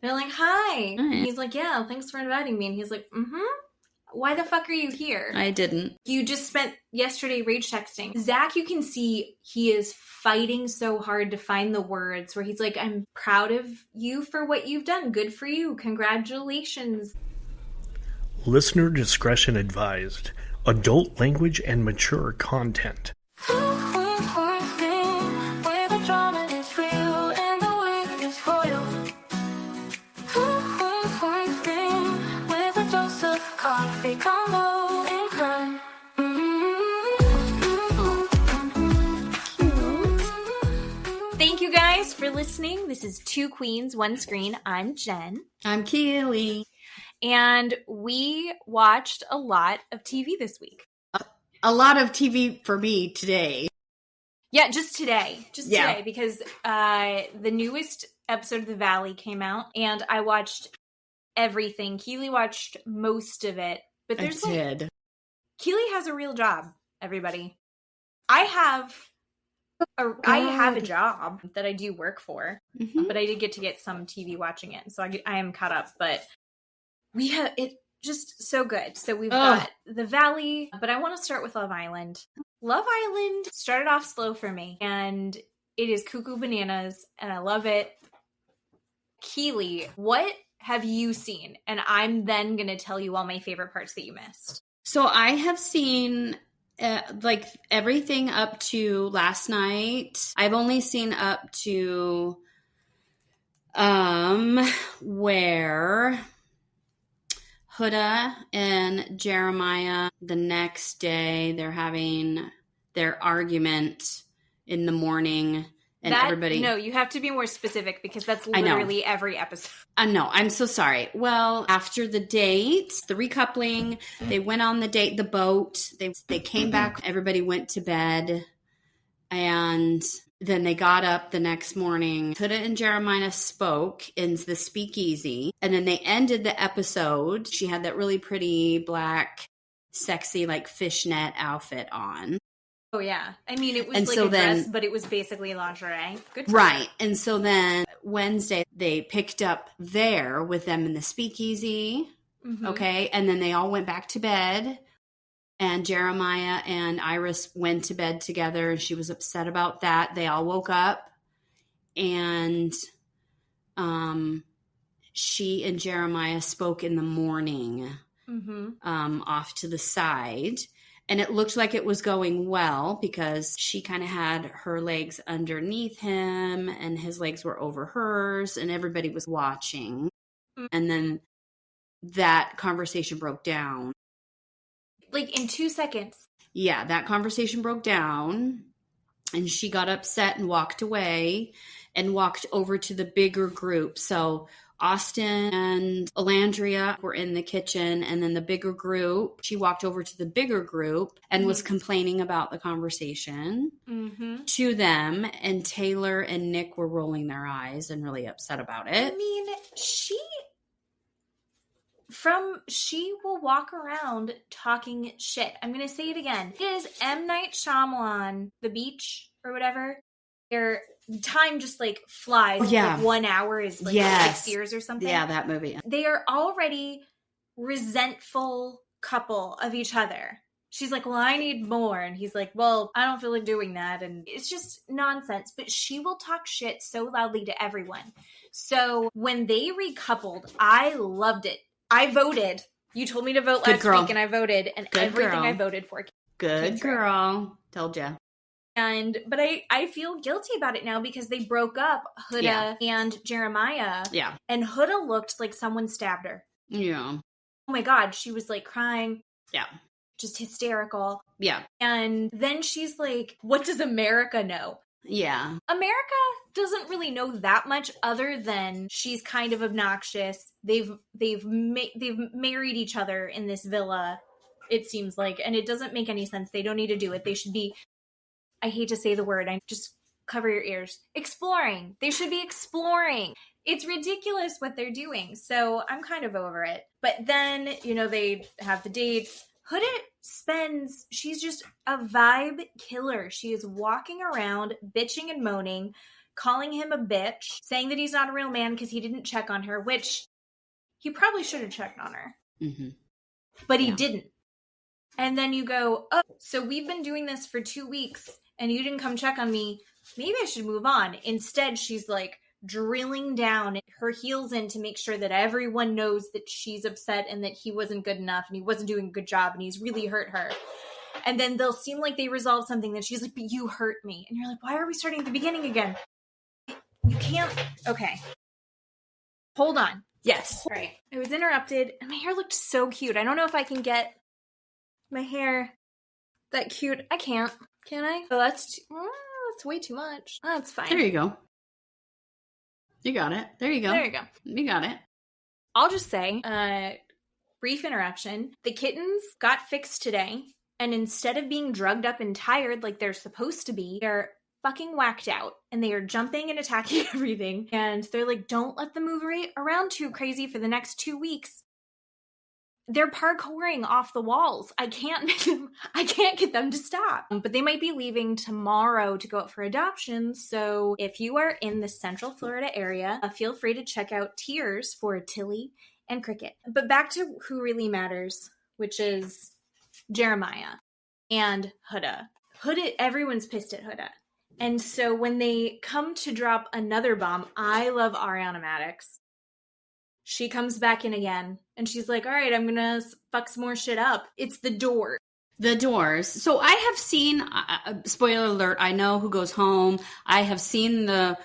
They're like, hi. Right. And he's like, yeah, thanks for inviting me. And he's like, why the fuck are you here? I didn't. You just spent yesterday rage texting. Zack, you can see he is fighting so hard to find the words where he's like, I'm proud of you for what you've done. Good for you. Congratulations. Listener discretion advised. Adult language and mature content. Thank you guys for listening. This is Two Queens, One Screen. I'm Jen. I'm Keeley. And we watched a lot of TV this week. A lot of TV for me today. Yeah, just today. Today, because the newest episode of The Valley came out, and I watched everything. Keeley watched most of it. But there's Keeley has a real job, everybody. I have a job that I do work for, but I did get some TV watching it, so I am caught up. But we have it just so good. So we've got The Valley, but I want to start with Love Island. Love Island started off slow for me, and it is cuckoo bananas, and I love it. Keeley, what have you seen? And I'm then going to tell you all my favorite parts that you missed. So I have seen everything up to last night. I've only seen up to where Huda and Jeremiah, the next day, they're having their argument in the morning. And everybody... No, you have to be more specific because that's literally every episode. I know. I'm so sorry. Well, after the date, the recoupling, they went on the date, the boat. They came back. Everybody went to bed. And then they got up the next morning. Huda and Jeremiah spoke in the speakeasy. And then they ended the episode. She had that really pretty black, sexy, fishnet outfit on. Oh, yeah. I mean, it was a dress, but it was basically lingerie. Good for Right. her. And so then Wednesday, they picked up there with them in the speakeasy. Okay. And then they all went back to bed. And Jeremiah and Iris went to bed together. And she was upset about that. They all woke up. And she and Jeremiah spoke in the morning off to the side. And it looked like it was going well because she kind of had her legs underneath him and his legs were over hers and everybody was watching. And then that conversation broke down. In 2 seconds. Yeah, that conversation broke down and she got upset and walked away and walked over to the bigger group. So Austin and Alandria were in the kitchen, and then the bigger group, she walked over to the bigger group and was complaining about the conversation to them, and Taylor and Nick were rolling their eyes and really upset about it. I mean, she will walk around talking shit. I'm going to say it again. It is M. Night Shyamalan, The Beach, or whatever. Time just flies. Oh, yeah. 1 hour is 6 years or something. Yeah, that movie. They are already resentful couple of each other. She's like, well, I need more. And he's like, well, I don't feel like doing that. And it's just nonsense. But she will talk shit so loudly to everyone. So when they recoupled, I loved it. I voted. You told me to vote last week and I voted. And everything I voted for. Good girl. Told ya. But I feel guilty about it now because they broke up, Huda and Jeremiah. Yeah. And Huda looked like someone stabbed her. Yeah. Oh my God. She was crying. Yeah. Just hysterical. Yeah. And then she's like, what does America know? Yeah. America doesn't really know that much other than she's kind of obnoxious. They've married each other in this villa, it seems like, and it doesn't make any sense. They don't need to do it. They should be, I hate to say the word, I just cover your ears. Exploring. They should be exploring. It's ridiculous what they're doing. So I'm kind of over it. But then, they have the dates. Huda she's just a vibe killer. She is walking around, bitching and moaning, calling him a bitch, saying that he's not a real man because he didn't check on her, which he probably should have checked on her. Mm-hmm. But he didn't. And then you go, oh, so we've been doing this for 2 weeks and you didn't come check on me. Maybe I should move on. Instead, she's like drilling down her heels in to make sure that everyone knows that she's upset and that he wasn't good enough and he wasn't doing a good job and he's really hurt her. And then they'll seem like they resolve something. Then she's like, but you hurt me. And you're like, why are we starting at the beginning again? You can't. Okay. Hold on. Yes. All right. I was interrupted and my hair looked so cute. I don't know if I can get my hair that cute. I can't. Can I? Oh, that's way too much. Oh, that's fine. There you go. You got it. There you go. There you go. You got it. I'll just say, brief interruption. The kittens got fixed today, and instead of being drugged up and tired like they're supposed to be, they're fucking whacked out, and they are jumping and attacking everything, and they're like, don't let them move around too crazy for the next 2 weeks. They're parkouring off the walls. I can't get them to stop. But they might be leaving tomorrow to go out for adoption. So if you are in the Central Florida area, feel free to check out Tiers for Tilly and Cricket. But back to who really matters, which is Jeremiah and Huda. Everyone's pissed at Huda. And so when they come to drop another bomb, I love Ariana Madix. She comes back in again, and she's like, all right, I'm going to fuck some more shit up. It's the door. The doors. So I have seen, spoiler alert, I know who goes home. I have seen I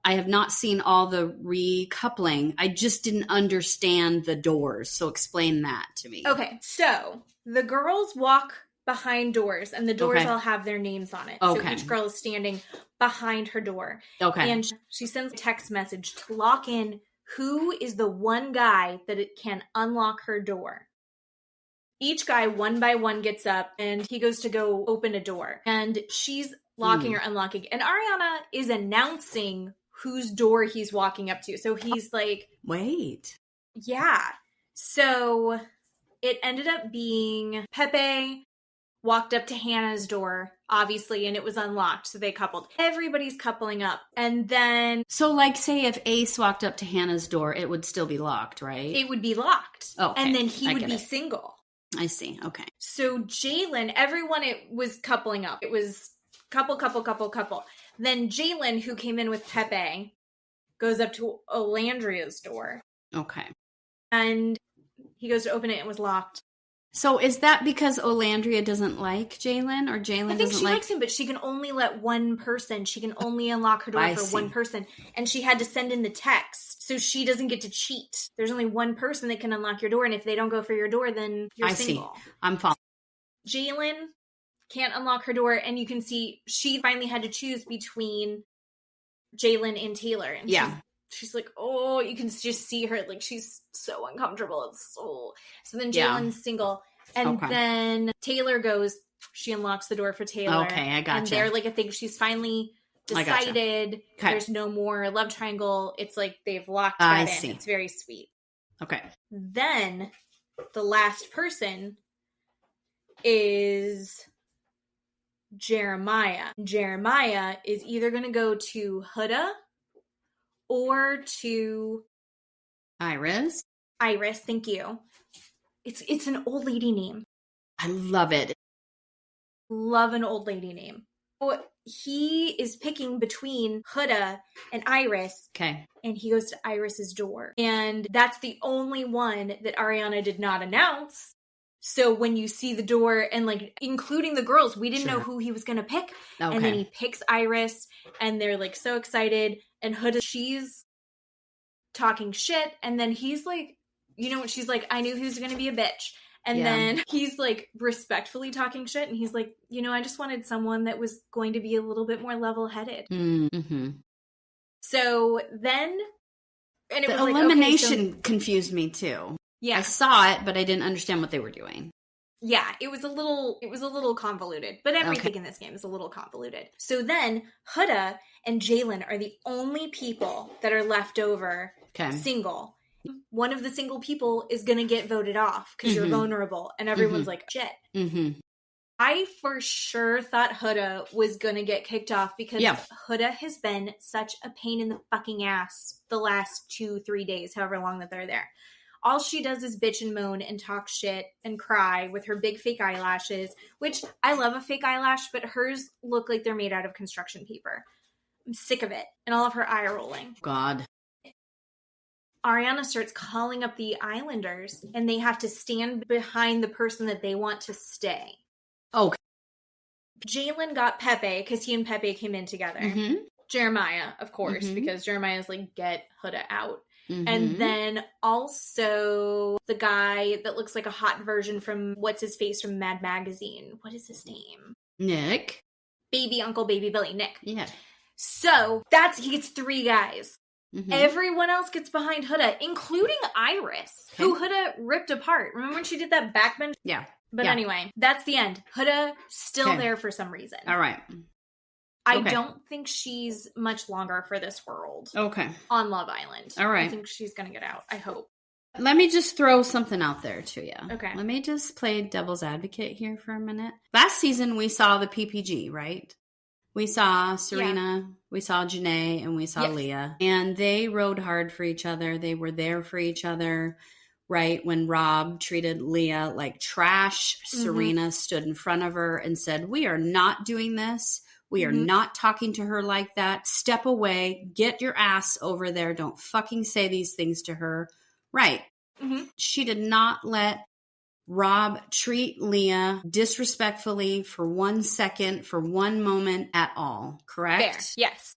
have not seen all the recoupling. I just didn't understand the doors. So explain that to me. Okay, so the girls walk behind doors, and the doors all have their names on it. Okay. So each girl is standing behind her door. Okay. And she sends a text message to lock in who is the one guy that it can unlock her door. Each guy, one by one, gets up and he goes to go open a door. And she's locking or unlocking. And Ariana is announcing whose door he's walking up to. So he's like... Wait. Yeah. So it ended up being Pepe walked up to Hannah's door, obviously, and it was unlocked, so they coupled. Everybody's coupling up. And then... So, like, say if Ace walked up to Hannah's door, it would still be locked, right? It would be locked. Oh, okay. And then he would be single. I see. Okay. So Jalen, everyone it was coupling up. It was couple. Then Jalen, who came in with Pepe, goes up to Olandria's door. Okay. And he goes to open it and it was locked. So is that because Olandria doesn't like Jalen, or Jalen doesn't like... I think she likes him, but she can only let one person. She can only unlock her door for one person. And she had to send in the text, so she doesn't get to cheat. There's only one person that can unlock your door, and if they don't go for your door, then you're single. See. I'm following. Jalen can't unlock her door, and you can see she finally had to choose between Jalen and Taylor. And she's like, oh, you can just see her, like, she's so uncomfortable. It's so then Jalen's single. And then Taylor goes, she unlocks the door for Taylor. Okay, I gotcha. And they're like, I think she's finally decided there's no more love triangle. It's like they've locked that in. It's very sweet. Okay. Then the last person is Jeremiah. Jeremiah is either going to go to Huda or to Iris. Thank you. It's an old lady name. I love it. Love an old lady name. So he is picking between Huda and Iris. Okay. And he goes to Iris's door. And that's the only one that Ariana did not announce. So when you see the door and, like, including the girls, we didn't know who he was going to pick. Okay. And then he picks Iris and they're, like, so excited. And Huda, she's talking shit. And then he's like, you know what? She's like, I knew he was going to be a bitch. And then he's, like, respectfully talking shit. And he's like, you know, I just wanted someone that was going to be a little bit more level-headed. Mm-hmm. So then... And it the was elimination confused me, too. Yeah. I saw it, but I didn't understand what they were doing. Yeah, it was a little convoluted. But everything in this game is a little convoluted. So then, Huda and Jalen are the only people that are left over single. One of the single people is going to get voted off because you're vulnerable. And everyone's like, shit. Mm-hmm. I for sure thought Huda was going to get kicked off because Huda has been such a pain in the fucking ass the last 2-3 days, however long that they're there. All she does is bitch and moan and talk shit and cry with her big fake eyelashes, which I love a fake eyelash, but hers look like they're made out of construction paper. I'm sick of it. And all of her eye rolling. God. Ariana starts calling up the Islanders, and they have to stand behind the person that they want to stay. Okay. Jalen got Pepe, because he and Pepe came in together. Mm-hmm. Jeremiah, of course, because Jeremiah's like, get Huda out. Mm-hmm. And then also the guy that looks like a hot version from what's-his-face from Mad Magazine. What is his name? Nick. Baby Uncle Baby Billy, Nick. Yeah. So, he gets 3 guys. Mm-hmm. Everyone else gets behind Huda, including Iris, who Huda ripped apart. Remember when she did that backbench? Yeah. But anyway, that's the end. Huda still there for some reason. All right. I don't think she's much longer for this world. Okay. On Love Island. All right. I think she's going to get out. I hope. Let me just throw something out there to you. Okay. Let me just play devil's advocate here for a minute. Last season, we saw the PPG, right? We saw Serena, we saw Janae, and we saw Leah. And they rode hard for each other. They were there for each other, right? When Rob treated Leah like trash, Serena stood in front of her and said, we are not doing this. We are not talking to her like that. Step away. Get your ass over there. Don't fucking say these things to her. Right. Mm-hmm. She did not let Rob treat Leah disrespectfully for 1 second, for 1 moment at all. Correct? Fair. Yes.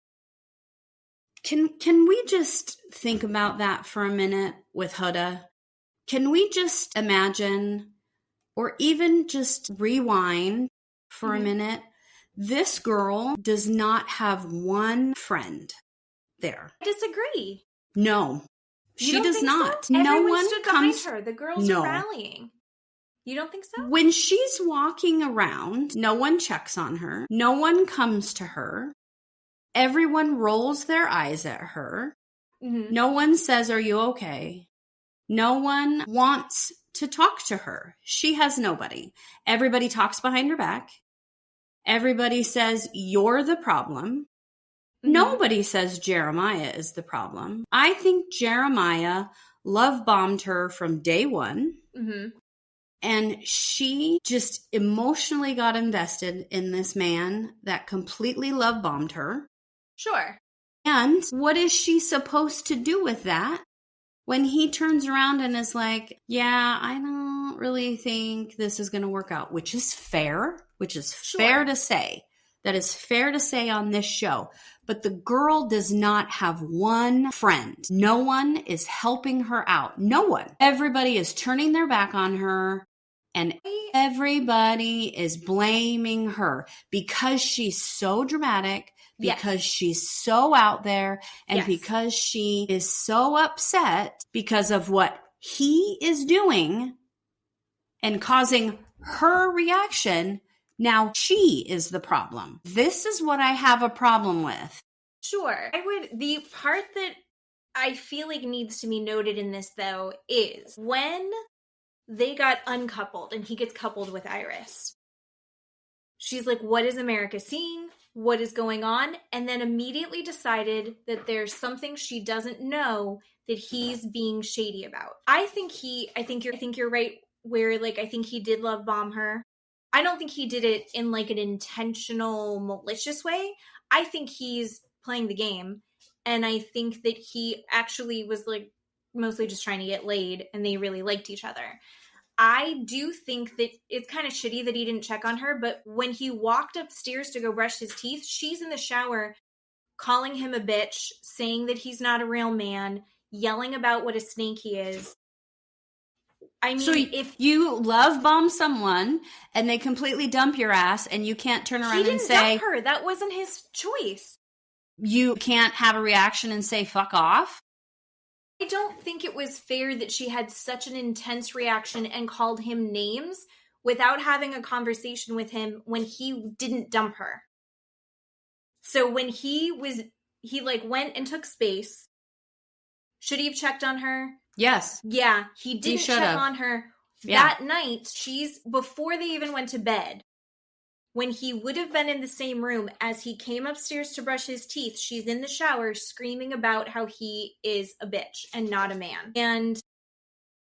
Can we just think about that for a minute with Huda? Can we just imagine, or even just rewind for a minute? This girl does not have one friend there. I disagree. No, she does not. So? No Everyone one stood comes. behind her. The girls are rallying. You don't think so? When she's walking around, no one checks on her. No one comes to her. Everyone rolls their eyes at her. Mm-hmm. No one says, are you okay? No one wants to talk to her. She has nobody. Everybody talks behind her back. Everybody says, you're the problem. Mm-hmm. Nobody says Jeremiah is the problem. I think Jeremiah love-bombed her from day one. Mm-hmm. And she just emotionally got invested in this man that completely love-bombed her. Sure. And what is she supposed to do with that when he turns around and is like, yeah, I don't really think this is going to work out, which is fair, fair to say. That is fair to say on this show. But the girl does not have one friend. No one is helping her out. No one. Everybody is turning their back on her. And everybody is blaming her because she's so dramatic, because she's so out there, and because she is so upset because of what he is doing and causing her reaction. Now she is the problem. This is what I have a problem with. Sure. The part that I feel like needs to be noted in this, though, is when they got uncoupled and he gets coupled with Iris. She's like, what is America seeing? What is going on? And then immediately decided that there's something she doesn't know that he's being shady about. I think you're right where, like, I think he did love bomb her. I don't think he did it in like an intentional, malicious way. I think he's playing the game. And I think that he actually was like mostly just trying to get laid and they really liked each other. I do think that it's kind of shitty that he didn't check on her, but when he walked upstairs to go brush his teeth, she's in the shower calling him a bitch, saying that he's not a real man, yelling about what a snake he is. I mean, so if you love bomb someone and they completely dump your ass and you can't turn around and say, dump her. That wasn't his choice. You can't have a reaction and say, fuck off. I don't think it was fair that she had such an intense reaction and called him names without having a conversation with him when he didn't dump her. So when he like went and took space, should he have checked on her? Yes. Yeah, he didn't check on her. Yeah. That night, before they even went to bed, when he would have been in the same room as he came upstairs to brush his teeth, she's in the shower screaming about how he is a bitch and not a man. And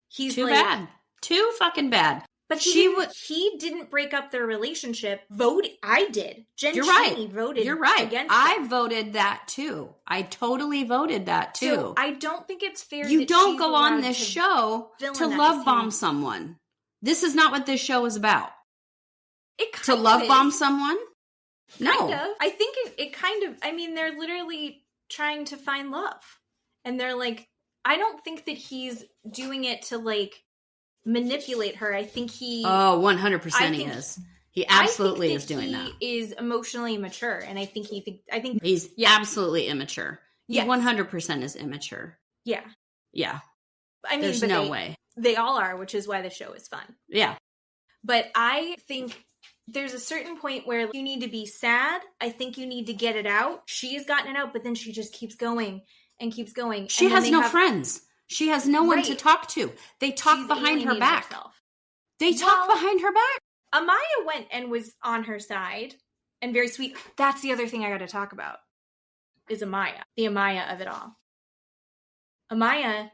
he's too bad. Too fucking bad. But he didn't break up their relationship. I did. You're right. Voted You're right. against I voted that too. I totally voted that too. So I don't think it's fair. You don't go on this show to love bomb someone. This is not what this show is about. To love bomb someone? No. Kind of. I think it kind of, I mean, they're literally trying to find love. And they're like, I don't think that he's doing it to like manipulate her. I think he... Oh, 100% he is. He absolutely is doing that. He is emotionally immature. And I think he's absolutely immature. He 100% is immature. Yeah. Yeah. I mean, there's no way. They all are, which is why the show is fun. Yeah. But I think there's a certain point where you need to be sad. I think you need to get it out. She's gotten it out, but then she just keeps going and keeps going. She has no friends. She has no one to talk to. They talk behind her back. They talk behind her back. Amaya went and was on her side and very sweet. That's the other thing I got to talk about is Amaya. The Amaya of it all. Amaya,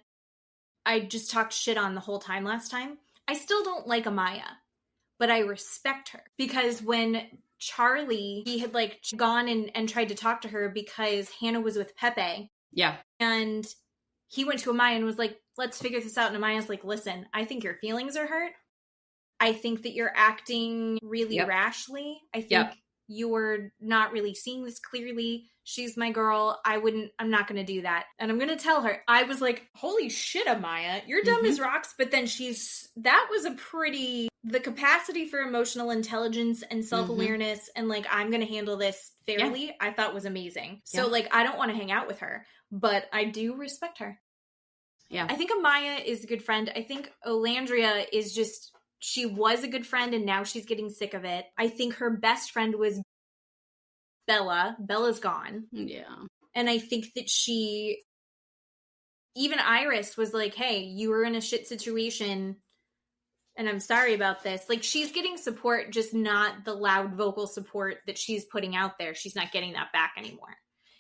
I just talked shit on the whole time last time. I still don't like Amaya, but I respect her because when Charlie, he had like gone and tried to talk to her because Hannah was with Pepe. Yeah. And he went to Amaya and was like, let's figure this out. And Amaya's like, listen, I think your feelings are hurt. I think that you're acting really rashly. I think you're not really seeing this clearly. She's my girl. I'm not going to do that. And I'm going to tell her. I was like, holy shit, Amaya, you're dumb as rocks. But then that was the capacity for emotional intelligence and self-awareness and like, I'm going to handle this fairly, I thought was amazing. So like, I don't want to hang out with her, but I do respect her. Yeah. I think Amaya is a good friend. I think Olandria is just, she was a good friend and now she's getting sick of it. I think her best friend was Bella. Bella's gone. Yeah. And I think that even Iris was like, hey, you were in a shit situation and I'm sorry about this. Like, she's getting support, just not the loud vocal support that she's putting out there. She's not getting that back anymore.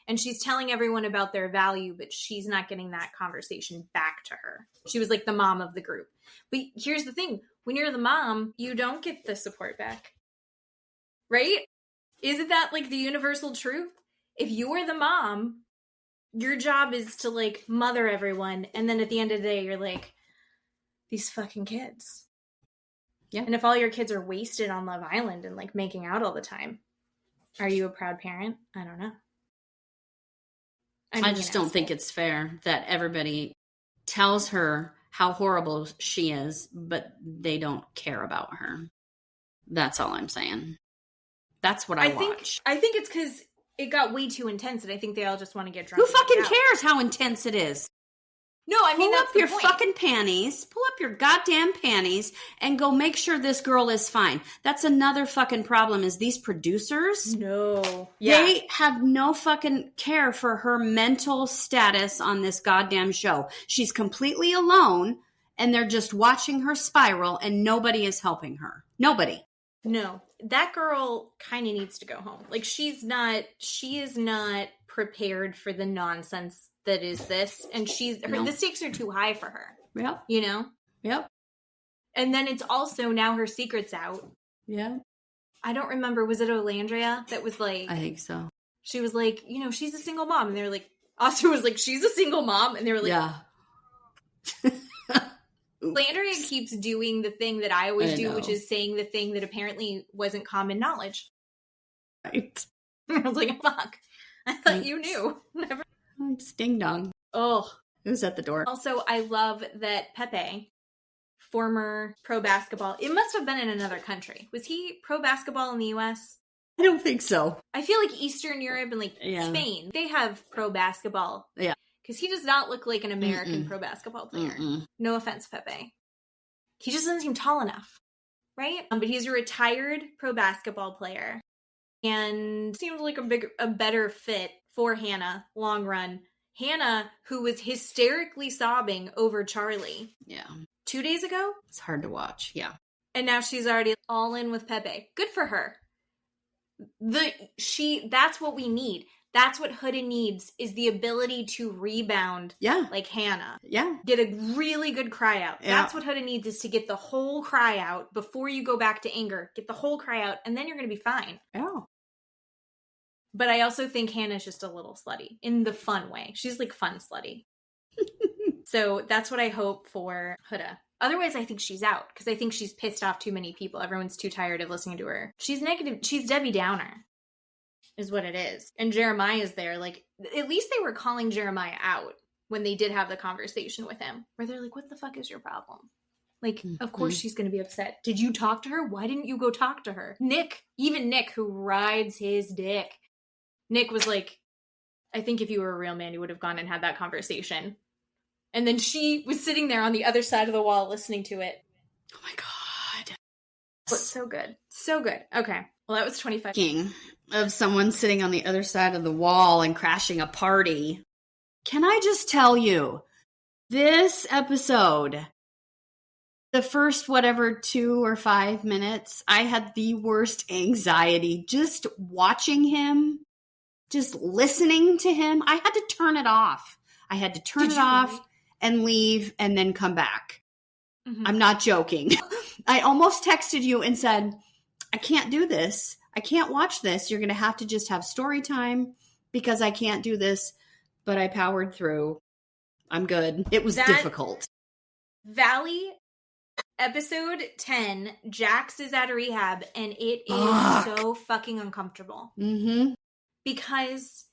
And she's telling everyone about their value, but she's not getting that conversation back to her. She was like the mom of the group. But here's the thing. When you're the mom, you don't get the support back. Right? Isn't that like the universal truth? If you're the mom, your job is to like mother everyone. And then at the end of the day, you're like, these fucking kids. Yeah. And if all your kids are wasted on Love Island and like making out all the time, are you a proud parent? I don't know. I just don't think it's fair that everybody tells her how horrible she is, but they don't care about her. That's all I'm saying. That's what I watch. I think it's because it got way too intense, and I think they all just want to get drunk. Who fucking cares how intense it is? No, I mean, pull up your fucking panties, pull up your goddamn panties, and go make sure this girl is fine. That's another fucking problem is these producers. No. They have no fucking care for her mental status on this goddamn show. She's completely alone, and they're just watching her spiral, and nobody is helping her. Nobody. No. That girl kind of needs to go home. Like, she is not prepared for the nonsense that is this, and the stakes are too high for her. Yep. You know? Yep. And then it's also now her secret's out. Yeah. I don't remember, was it Olandria that was like, I think so. She was like, she's a single mom, and they were like, Austin was like, she's a single mom, and they were like, yeah. Olandria keeps doing the thing that I always do, which is saying the thing that apparently wasn't common knowledge. Right. I was like, fuck. I thought you knew. Never. Ding dong. Oh. Who's at the door? Also, I love that Pepe, former pro basketball, it must have been in another country. Was he pro basketball in the U.S.? I don't think so. I feel like Eastern Europe and like Spain, they have pro basketball. Yeah. Because he does not look like an American pro basketball player. No offense, Pepe. He just doesn't seem tall enough. Right? But he's a retired pro basketball player. And seemed like a better fit for Hannah, long run. Hannah, who was hysterically sobbing over Charlie. Yeah. 2 days ago? It's hard to watch, yeah. And now she's already all in with Pepe. Good for her. That's what we need. That's what Huda needs, is the ability to rebound like Hannah. Yeah. Get a really good cry out. Yeah. That's what Huda needs, is to get the whole cry out before you go back to anger. Get the whole cry out, and then you're going to be fine. Yeah. But I also think Hannah's just a little slutty in the fun way. She's like fun slutty. So that's what I hope for Huda. Otherwise, I think she's out, because I think she's pissed off too many people. Everyone's too tired of listening to her. She's negative. She's Debbie Downer. Is what it is. And Jeremiah's there. Like, at least they were calling Jeremiah out when they did have the conversation with him, where they're like, what the fuck is your problem? Like, of course she's going to be upset. Did you talk to her? Why didn't you go talk to her? Even Nick, who rides his dick, Nick was like, I think if you were a real man, you would have gone and had that conversation. And then she was sitting there on the other side of the wall listening to it. Oh my God. But so good. So good. Okay. Well, that was 25. Speaking of someone sitting on the other side of the wall and crashing a party, can I just tell you, this episode, the first 2 or 5 minutes, I had the worst anxiety just watching him, just listening to him. I had to turn it off. I had to turn it off and leave and then come back. Mm-hmm. I'm not joking. I almost texted you and said, I can't do this. I can't watch this. You're going to have to just have story time because I can't do this. But I powered through. I'm good. It was difficult. Valley episode 10, Jax is at a rehab, and it is so fucking uncomfortable. Mm-hmm. Because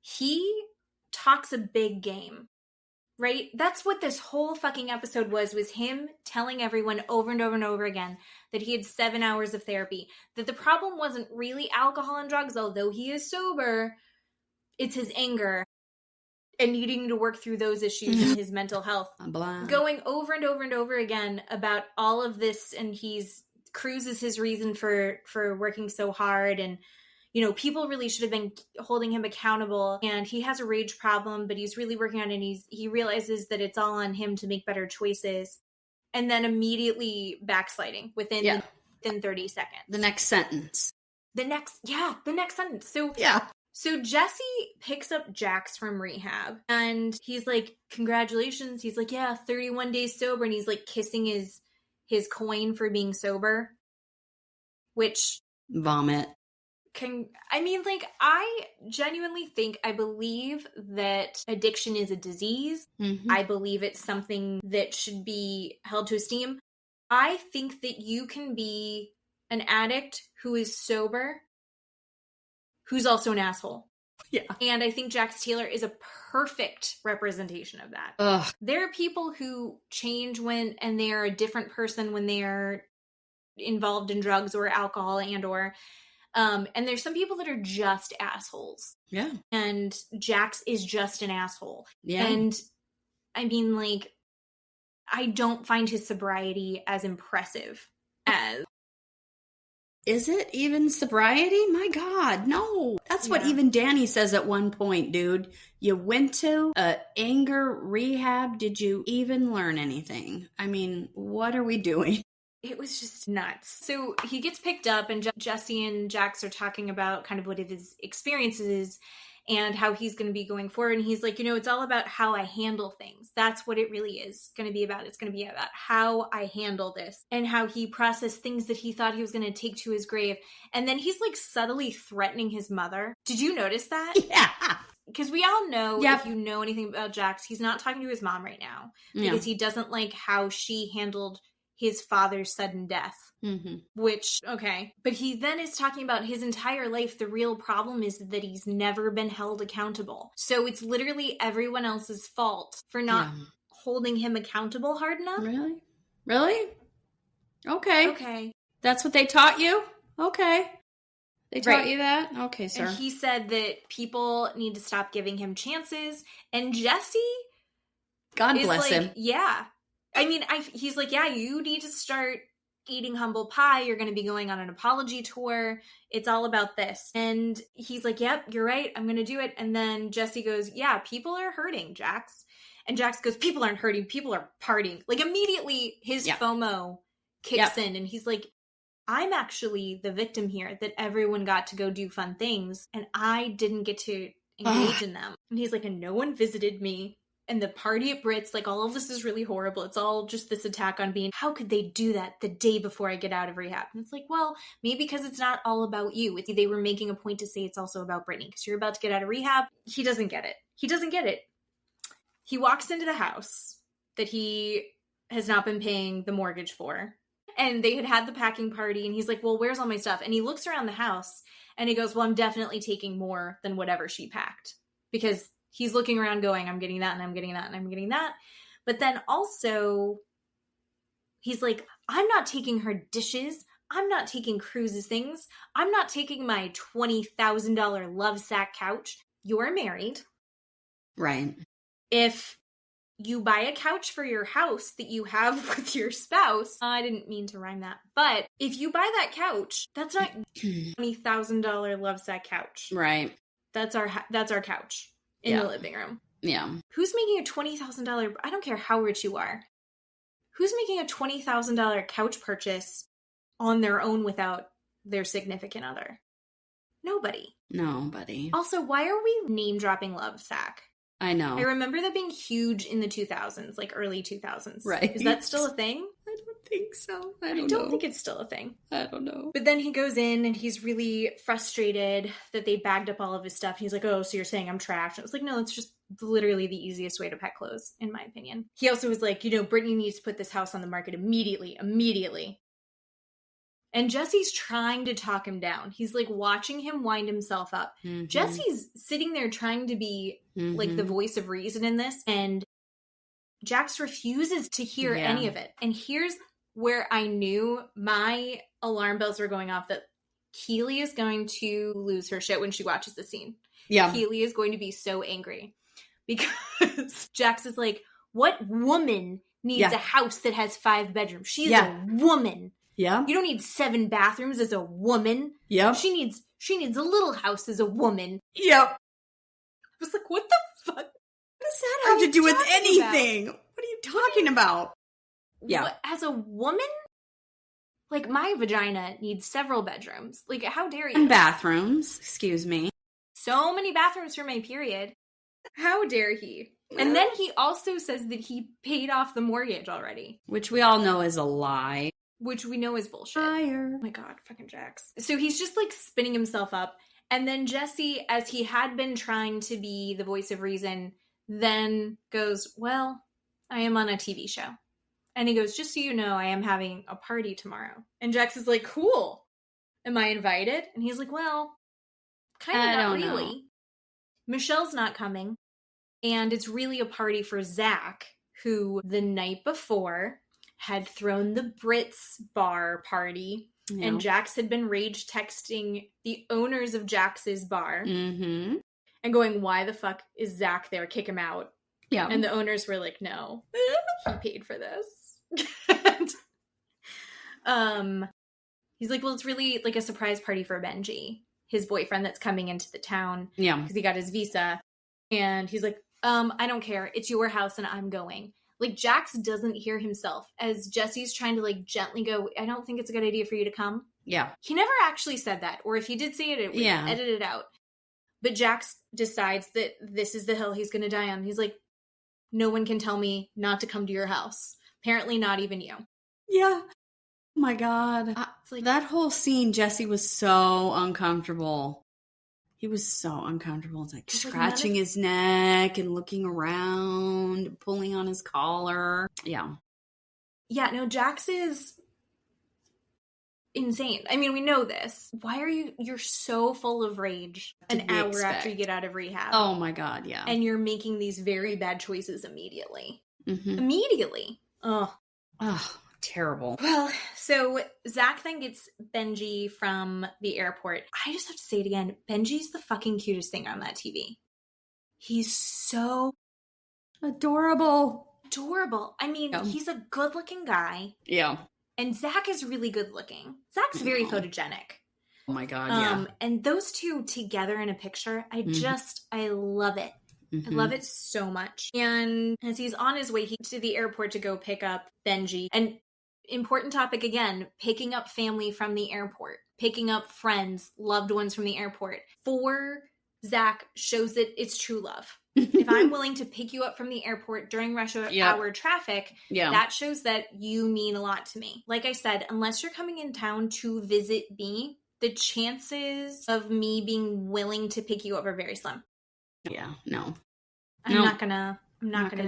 he talks a big game. Right? That's what this whole fucking episode was him telling everyone over and over and over again that he had 7 hours of therapy. That the problem wasn't really alcohol and drugs, although he is sober. It's his anger and needing to work through those issues in his mental health. I'm blind. Going over and over and over again about all of this, and Cruz is his reason for working so hard, and you know, people really should have been holding him accountable, and he has a rage problem, but he's really working on it, and he realizes that it's all on him to make better choices, and then immediately backsliding within 30 seconds. The next sentence. The next sentence. So Jesse picks up Jax from rehab, and he's like, congratulations. He's like, 31 days sober, and he's like kissing his coin for being sober, which... Vomit. I genuinely I believe that addiction is a disease. Mm-hmm. I believe it's something that should be held to esteem. I think that you can be an addict who is sober, who's also an asshole. Yeah. And I think Jax Taylor is a perfect representation of that. Ugh. There are people who change and they are a different person when they are involved in drugs or alcohol and there's some people that are just assholes. Yeah. And Jax is just an asshole. Yeah. And I don't find his sobriety as impressive as... Is it even sobriety? My God, no. That's what even Danny says at one point, dude. You went to anger rehab. Did you even learn anything? I mean, what are we doing? It was just nuts. So he gets picked up, and Jesse and Jax are talking about kind of what his experiences is and how he's going to be going forward. And he's like, it's all about how I handle things. That's what it really is going to be about. It's going to be about how I handle this and how he processed things that he thought he was going to take to his grave. And then he's like subtly threatening his mother. Did you notice that? Yeah. Because we all know, if you know anything about Jax, he's not talking to his mom right now because he doesn't like how she handled his father's sudden death, which, okay. But he then is talking about his entire life. The real problem is that he's never been held accountable. So it's literally everyone else's fault for not holding him accountable hard enough. Really? Okay. That's what they taught you? Okay. They taught you that? Okay, sir. And he said that people need to stop giving him chances. And Jesse... God bless him. Yeah. I mean, he's like, you need to start eating humble pie. You're going to be going on an apology tour. It's all about this. And he's like, yep, you're right. I'm going to do it. And then Jesse goes, people are hurting, Jax. And Jax goes, people aren't hurting. People are partying. Like immediately his FOMO kicks in. And he's like, I'm actually the victim here, that everyone got to go do fun things and I didn't get to engage in them. And he's like, and no one visited me. And the party at Britts, like, all of this is really horrible. It's all just this attack on me. How could they do that the day before I get out of rehab? And it's like, well, maybe because it's not all about you. They were making a point to say it's also about Brittany because you're about to get out of rehab. He doesn't get it. He walks into the house that he has not been paying the mortgage for. And they had the packing party. And he's like, well, where's all my stuff? And he looks around the house and he goes, well, I'm definitely taking more than whatever she packed. Because he's looking around going, I'm getting that and I'm getting that and I'm getting that. But then also, he's like, I'm not taking her dishes. I'm not taking Cruz's things. I'm not taking my $20,000 love sack couch. You're married. Right. If you buy a couch for your house that you have with your spouse, I didn't mean to rhyme that, but if you buy that couch, that's not $20,000 love sack couch. Right. That's our couch. In the living room. Yeah. Who's making a $20,000, I don't care how rich you are, who's making a $20,000 couch purchase on their own without their significant other? Nobody. Also, why are we name dropping Love Sack? I know. I remember that being huge in the 2000s, like early 2000s. Right. Is that still a thing? I don't think so. I don't think it's still a thing. I don't know. But then he goes in and he's really frustrated that they bagged up all of his stuff. And he's like, oh, so you're saying I'm trash? And it's like, no, it's just literally the easiest way to pack clothes, in my opinion. He also was like, Brittany needs to put this house on the market immediately. And Jesse's trying to talk him down. He's like watching him wind himself up. Mm-hmm. Jesse's sitting there trying to be like the voice of reason in this. And Jax refuses to hear any of it. And here's where I knew my alarm bells were going off that Keeley is going to lose her shit when she watches the scene. Yeah. Keeley is going to be so angry because Jax is like, what woman needs a house that has 5 bedrooms? She's a woman. Yeah. You don't need 7 bathrooms as a woman. Yeah. She needs a little house as a woman. Yep. I was like, what the fuck? What does that have to do with anything? What are you talking about? Yeah. What, as a woman? Like, my vagina needs several bedrooms. Like, how dare you? And bathrooms. Excuse me. So many bathrooms for my period. How dare he? And then he also says that he paid off the mortgage already. Which we all know is a lie. Which we know is bullshit. Liar. Oh my God, fucking Jax. So he's just like spinning himself up. And then Jesse, as he had been trying to be the voice of reason, then goes, well, I am on a TV show. And he goes, just so you know, I am having a party tomorrow. And Jax is like, cool. Am I invited? And he's like, well, kind of not really. Know. Michelle's not coming. And it's really a party for Zack, who the night before had thrown the Britts bar party. Yeah. And Jax had been rage texting the owners of Jax's bar. Mm-hmm. And going, why the fuck is Zack there? Kick him out. Yeah. And the owners were like, no, he paid for this. And, he's like, well, it's really like a surprise party for Benji, his boyfriend that's coming into the town. Yeah. Because he got his visa. And he's like, I don't care. It's your house and I'm going. Like, Jax doesn't hear himself as Jesse's trying to, like, gently go, I don't think it's a good idea for you to come. Yeah. He never actually said that. Or if he did say it, it would edit it out. But Jax decides that this is the hill he's going to die on. He's like, no one can tell me not to come to your house. Apparently not even you. Yeah. Oh, my God. Like, that whole scene, Jesse was so uncomfortable. He was so uncomfortable. It's like scratching his neck and looking around, pulling on his collar. Yeah. Yeah, no, Jax is insane. I mean, we know this. Why are you're so full of rage an hour after you get out of rehab? Oh my God, yeah. And you're making these very bad choices immediately. Mm-hmm. Immediately. Oh, terrible. Well, so Zack then gets Benji from the airport. I just have to say it again. Benji's the fucking cutest thing on that TV. He's so adorable. Adorable. I mean, he's a good-looking guy. Yeah. And Zack is really good-looking. Zack's very photogenic. Oh my God, yeah. And those two together in a picture, I love it. Mm-hmm. I love it so much. And as he's on his way to the airport to go pick up Benji, and important topic again, picking up family from the airport, picking up friends, loved ones from the airport. For Zack, shows that it's true love. If I'm willing to pick you up from the airport during rush hour traffic, that shows that you mean a lot to me. Like I said, unless you're coming in town to visit me, the chances of me being willing to pick you up are very slim. Yeah, no. I'm not gonna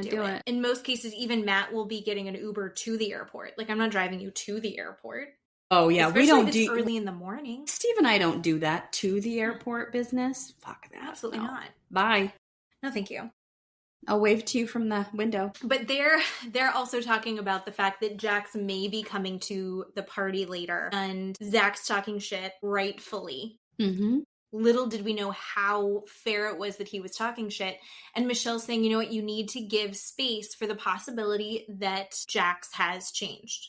do it. In most cases, even Matt will be getting an Uber to the airport. Like, I'm not driving you to the airport. Oh, yeah. Especially we don't if it's early in the morning. Steve and I don't do that to the airport business. Fuck that. Absolutely not. Bye. No, thank you. I'll wave to you from the window. But they're also talking about the fact that Jax may be coming to the party later. And Zack's talking shit, rightfully. Mm-hmm. Little did we know how fair it was that he was talking shit. And Michelle's saying, you know what, you need to give space for the possibility that Jax has changed.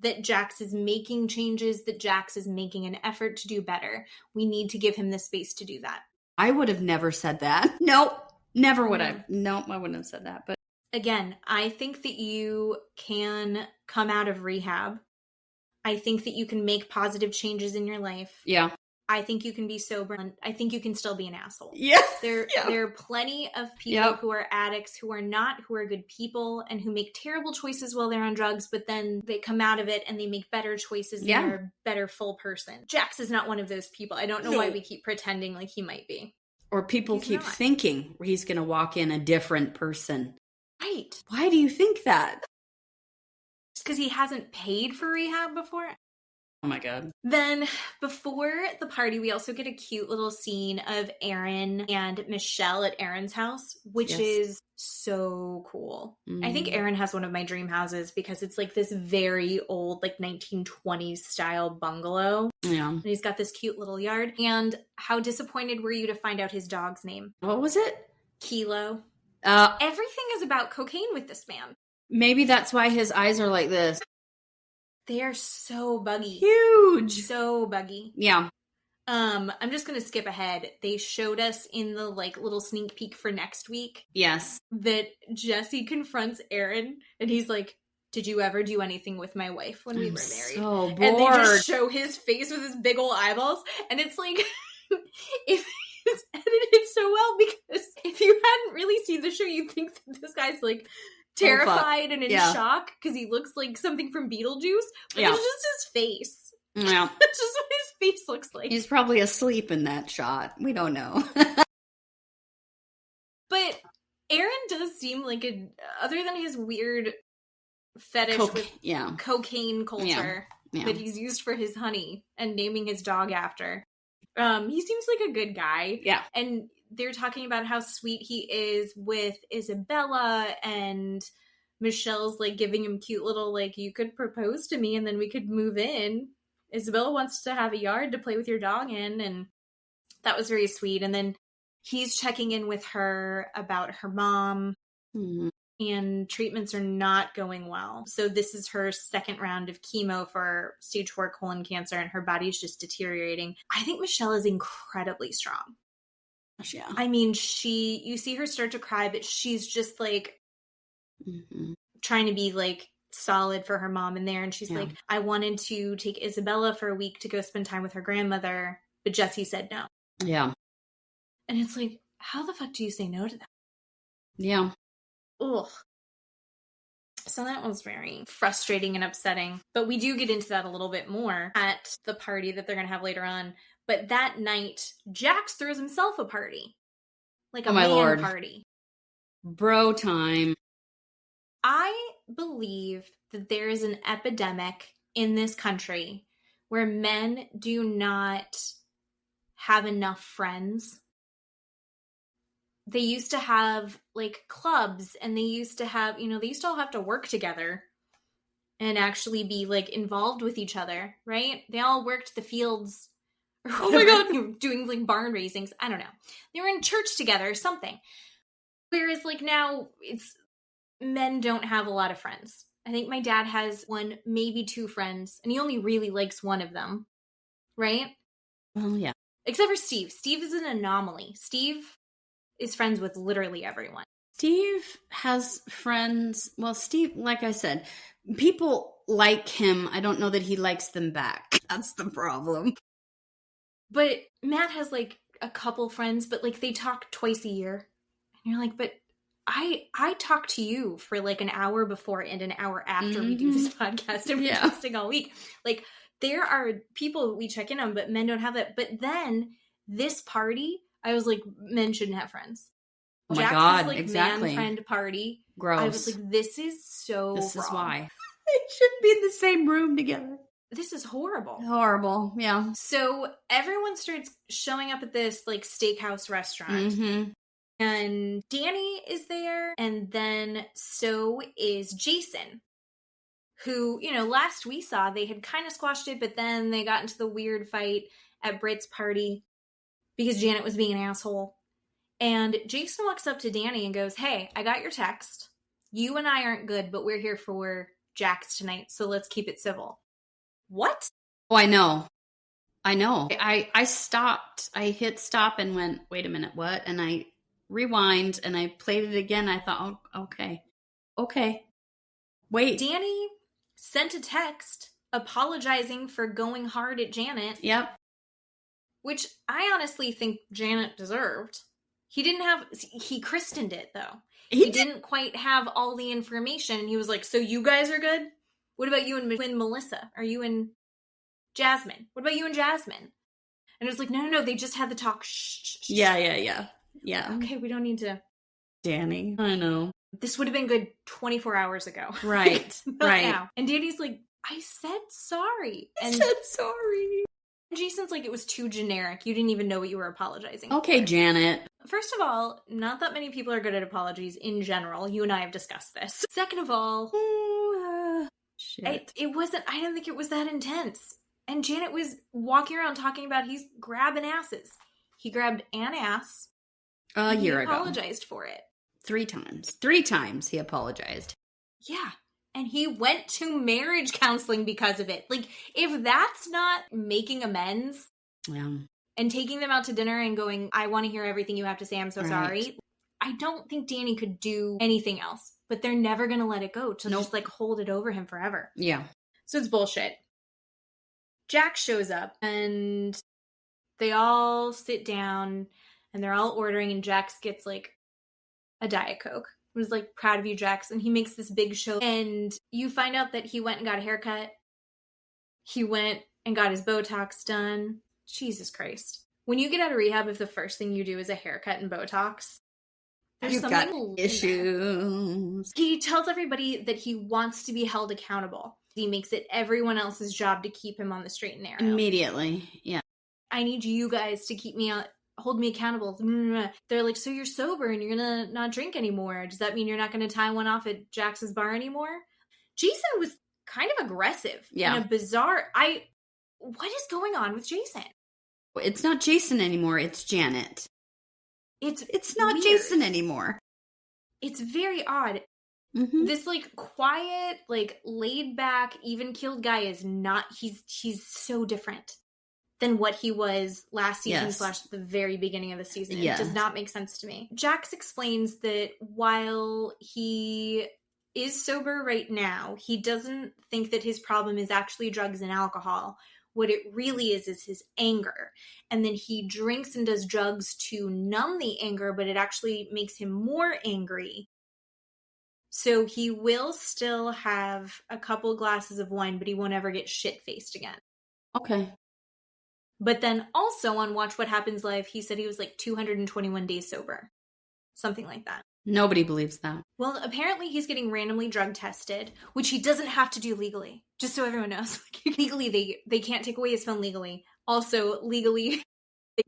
That Jax is making changes, that Jax is making an effort to do better. We need to give him the space to do that. I would have never said that. Nope. Never would have. Nope, I wouldn't have said that. But again, I think that you can come out of rehab. I think that you can make positive changes in your life. Yeah. I think you can be sober, and I think you can still be an asshole. Yeah. There are plenty of people who are addicts, who are not, who are good people, and who make terrible choices while they're on drugs, but then they come out of it and they make better choices and they're a better full person. Jax is not one of those people. I don't know why we keep pretending like he might be. Or people keep thinking he's going to walk in a different person. Right. Why do you think that? Just because he hasn't paid for rehab before? Oh my God. Then before the party, we also get a cute little scene of Aaron and Michelle at Aaron's house, which is so cool. I think Aaron has one of my dream houses because it's like this very old, like 1920s style bungalow. Yeah. And he's got this cute little yard. And how disappointed were you to find out his dog's name? What was it? Kilo. Everything is about cocaine with this man. Maybe that's why his eyes are like this. They are so buggy. Huge. So buggy. Yeah. I'm just going to skip ahead. They showed us in the like little sneak peek for next week. Yes. That Jesse confronts Aaron and he's like, did you ever do anything with my wife when we were married? So bored. And they just show his face with his big old eyeballs. And it's like, if it's edited so well, because if you hadn't really seen the show, you'd think that this guy's like terrified and in shock because he looks like something from Beetlejuice. But it's just his face. Yeah. That's just what his face looks like. He's probably asleep in that shot. We don't know. But Aaron does seem like other than his weird fetish with cocaine culture that he's used for his honey and naming his dog after, he seems like a good guy. Yeah. And they're talking about how sweet he is with Isabella, and Michelle's like giving him cute little, like, you could propose to me and then we could move in. Isabella wants to have a yard to play with your dog in, and that was very sweet. And then he's checking in with her about her mom, and treatments are not going well. So this is her second round of chemo for stage 4 colon cancer, and her body's just deteriorating. I think Michelle is incredibly strong. Yeah. I mean, you see her start to cry, but she's just like trying to be like solid for her mom in there. And she's like, I wanted to take Isabella for a week to go spend time with her grandmother, but Jesse said no. Yeah. And it's like, how the fuck do you say no to that? Yeah. Ugh. So that was very frustrating and upsetting. But we do get into that a little bit more at the party that they're going to have later on. But that night, Jax throws himself a party. Like a man party. Bro time. I believe that there is an epidemic in this country where men do not have enough friends. They used to have like clubs, and they used to have, they used to all have to work together and actually be like involved with each other, right? They all worked the fields. Oh my God, doing like barn raisings. I don't know. They were in church together or something. Whereas like now men don't have a lot of friends. I think my dad has one, maybe 2 friends, and he only really likes one of them. Right? Well, yeah. Except for Steve. Steve is an anomaly. Steve is friends with literally everyone. Steve has friends. Well, Steve, like I said, people like him. I don't know that he likes them back. That's the problem. But Matt has, like, a couple friends, but, like, they talk twice a year. And you're like, but I talk to you for, like, an hour before and an hour after we do this podcast, and we're posting all week. Like, there are people we check in on, but men don't have that. But then, this party, I was like, men shouldn't have friends. Oh my God, like, exactly. man-friend party. Gross. I was like, this is so This wrong. is why. They shouldn't be in the same room together. This is horrible. Horrible, yeah. So everyone starts showing up at this, like, steakhouse restaurant. Mm-hmm. And Danny is there, and then so is Jason, who, you know, last we saw, they had kind of squashed it, but then they got into the weird fight at Britts' party because Janet was being an asshole. And Jason walks up to Danny and goes, hey, I got your text. You and I aren't good, but we're here for Jax tonight, so let's keep it civil. What? Oh, I know. I stopped. I hit stop and went, wait a minute, what? And I rewind and I played it again. I thought, oh, okay. Wait. Danny sent a text apologizing for going hard at Janet. Yep. Which I honestly think Janet deserved. He christened it, though. He didn't quite have all the information. And he was like, so you guys are good? What about you and Melissa? Are you and Jasmine? What about you and Jasmine? And it was like, no, they just had the talk. Shh. Yeah. Okay, we don't need to. Danny. I know. This would have been good 24 hours ago. Right. Right. Now. And Danny's like, I said sorry. And sorry. Jason's like, it was too generic. You didn't even know what you were apologizing Okay, for. Janet. First of all, not that many people are good at apologies in general. You and I have discussed this. Second of all, shit. I didn't think it was that intense. And Janet was walking around talking about he's grabbing asses. He grabbed an ass. A year ago. He apologized for it. 3 times. 3 times he apologized. Yeah. And he went to marriage counseling because of it. Like, if that's not making amends and taking them out to dinner and going, I want to hear everything you have to say, I'm so sorry. I don't think Danny could do anything else. But they're never going to let it go to just, like, hold it over him forever. Yeah. So it's bullshit. Jack shows up and they all sit down and they're all ordering, and Jax gets, like, a Diet Coke. I was like, proud of you, Jax. And he makes this big show. And you find out that he went and got a haircut. He went and got his Botox done. Jesus Christ. When you get out of rehab, if the first thing you do is a haircut and Botox, there's something issues. He tells everybody that he wants to be held accountable. He makes it everyone else's job to keep him on the straight and narrow. Immediately, yeah. I need you guys to keep me out. Hold me accountable. They're like, so you're sober and you're gonna not drink anymore. Does that mean you're not gonna tie one off at Jax's bar anymore? Jason was kind of aggressive. Yeah. In a bizarre... What is going on with Jason? It's not Jason anymore. It's Janet. It's not weird. Jason anymore. It's very odd. Mm-hmm. This, like, quiet, like, laid-back, even-keeled guy is not... He's so different than what he was last season / the very beginning of the season. It does not make sense to me. Jax explains that while he is sober right now, he doesn't think that his problem is actually drugs and alcohol. What it really is his anger. And then he drinks and does drugs to numb the anger, but it actually makes him more angry. So he will still have a couple glasses of wine, but he won't ever get shit-faced again. Okay. But then also on Watch What Happens Live, he said he was like 221 days sober. Something like that. Nobody believes that. Well, apparently he's getting randomly drug tested, which he doesn't have to do legally. Just so everyone knows. Like, legally, they can't take away his phone legally. Also, legally,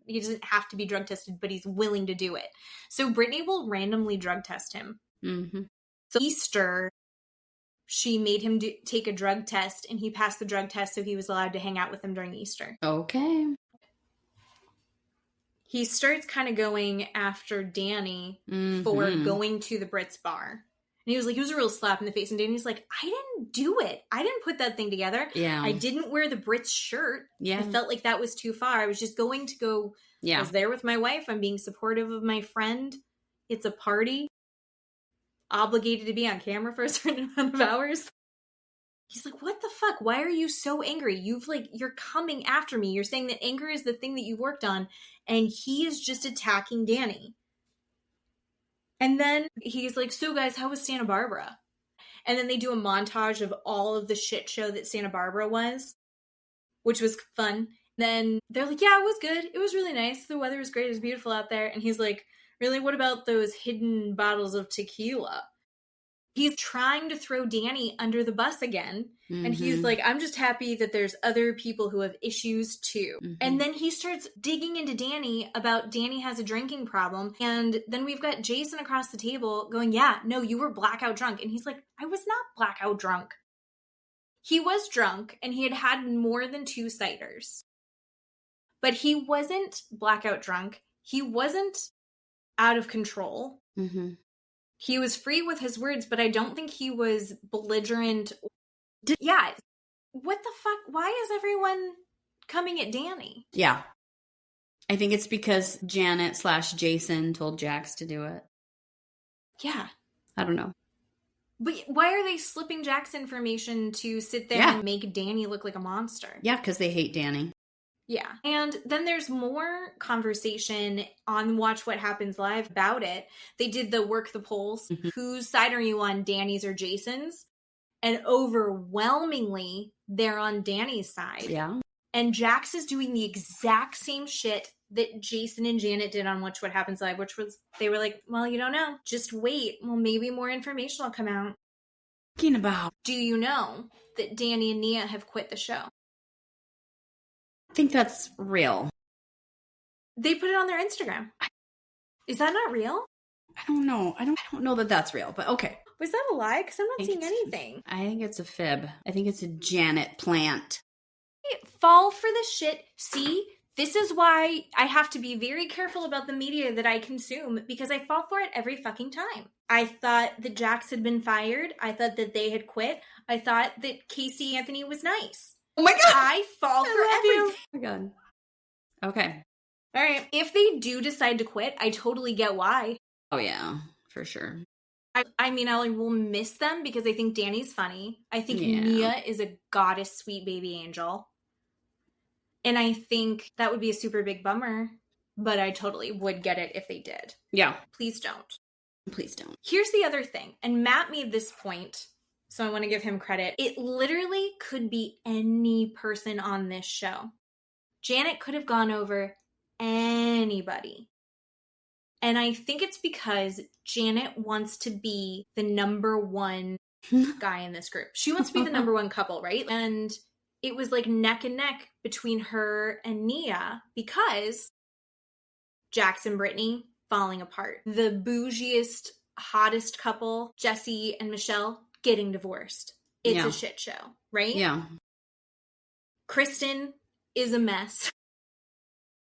he doesn't have to be drug tested, but he's willing to do it. So Brittany will randomly drug test him. Mm-hmm. So Easter, she made him take a drug test, and he passed the drug test, so he was allowed to hang out with them during Easter. Okay. He starts kind of going after Danny for going to the Britts bar. And he was like, it was a real slap in the face. And Danny's like, I didn't do it. I didn't put that thing together. Yeah. I didn't wear the Britts shirt. Yeah. I felt like that was too far. I was just going to go. Yeah. I was there with my wife. I'm being supportive of my friend. It's a party. Obligated to be on camera for a certain amount of hours. He's like, what the fuck? Why are you so angry? You're coming after me. You're saying that anger is the thing that you've worked on. And he is just attacking Danny. And then he's like, so guys, how was Santa Barbara? And then they do a montage of all of the shit show that Santa Barbara was, which was fun. Then they're like, yeah, it was good. It was really nice. The weather was great. It was beautiful out there. And he's like, really, what about those hidden bottles of tequila? He's trying to throw Danny under the bus again. Mm-hmm. And he's like, I'm just happy that there's other people who have issues too. Mm-hmm. And then he starts digging into Danny about Danny has a drinking problem. And then we've got Jason across the table going, yeah, no, you were blackout drunk. And he's like, I was not blackout drunk. He was drunk and he had had more than 2 ciders. But he wasn't blackout drunk. He wasn't out of control. Mm-hmm. He was free with his words, but I don't think he was belligerent. Yeah. What the fuck? Why is everyone coming at Danny? Yeah. I think it's because Janet/Jason told Jax to do it. Yeah. I don't know. But why are they slipping Jax information to sit there and make Danny look like a monster? Yeah, because they hate Danny. Yeah. And then there's more conversation on Watch What Happens Live about it. They did the work the polls. Mm-hmm. Whose side are you on, Danny's or Jason's? And overwhelmingly, they're on Danny's side. Yeah. And Jax is doing the exact same shit that Jason and Janet did on Watch What Happens Live, which was, they were like, well, you don't know. Just wait. Well, maybe more information will come out. Talking about. Do you know that Danny and Nia have quit the show? I think that's real. They put it on their Instagram. Is that not real? I don't know. I don't know that that's real, but okay. Was that a lie? Because I'm not seeing anything. I think it's a fib. I think it's a Janet plant. Fall for the shit. See, this is why I have to be very careful about the media that I consume, because I fall for it every fucking time. I thought that Jax had been fired. I thought that they had quit. I thought that Casey Anthony was nice. Oh my God. I fall for everything. Oh my God. Okay. All right. If they do decide to quit, I totally get why. Oh, yeah. For sure. I mean, I will miss them because I think Danny's funny. I think Nia is a goddess, sweet baby angel. And I think that would be a super big bummer. But I totally would get it if they did. Yeah. Please don't. Please don't. Here's the other thing. And Matt made this point, so I want to give him credit. It literally could be any person on this show. Janet could have gone over anybody. And I think it's because Janet wants to be the number one guy in this group. She wants to be the number one couple, right? And it was like neck and neck between her and Nia because Jax and Brittany falling apart. The bougiest, hottest couple, Jesse and Michelle, getting divorced. It's a shit show, right? Yeah. Kristen is a mess.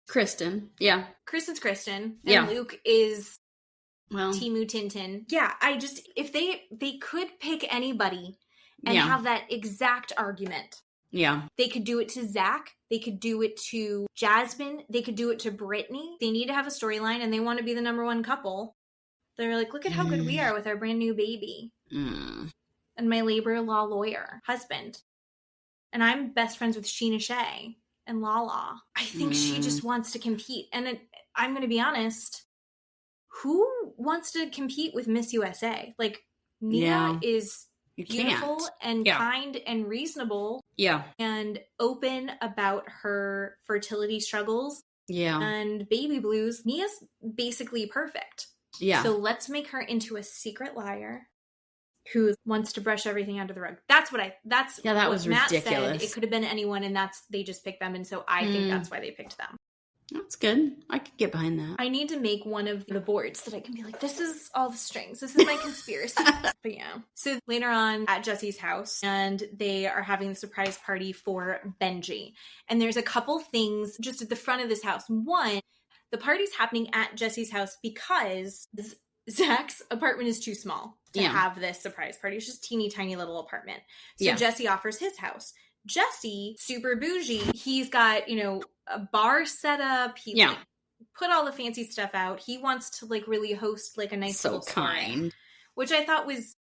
Kristen, yeah. Kristen's Kristen. And Luke is Timu Tintin. Yeah, if they could pick anybody and have that exact argument. Yeah. They could do it to Zack. They could do it to Jasmine. They could do it to Brittany. They need to have a storyline and they want to be the number one couple. They're like, look at how good we are with our brand new baby. And my labor law lawyer husband. And I'm best friends with Sheena Shea and Lala. I think she just wants to compete. And I'm going to be honest, who wants to compete with Miss USA? Like, Nia is beautiful and kind and reasonable. Yeah. And open about her fertility struggles. Yeah. And baby blues. Nia's basically perfect. Yeah. So let's make her into a secret liar who wants to brush everything under the rug. That was Matt said. ridiculous. It could have been anyone, and they just picked them, and so I think that's why they picked them. That's good. I could get behind that. I need to make one of the boards that I can be like, this is all the strings. This is my conspiracy. But yeah. So later on at Jesse's house, and they are having the surprise party for Benji. And there's a couple things just at the front of this house. One, the party's happening at Jesse's house because Zach's apartment is too small to have this surprise party. It's just teeny tiny little apartment. So Jesse offers his house. Jesse, super bougie, he's got, a bar set up. He put all the fancy stuff out. He wants to really host a nice little story, which I thought was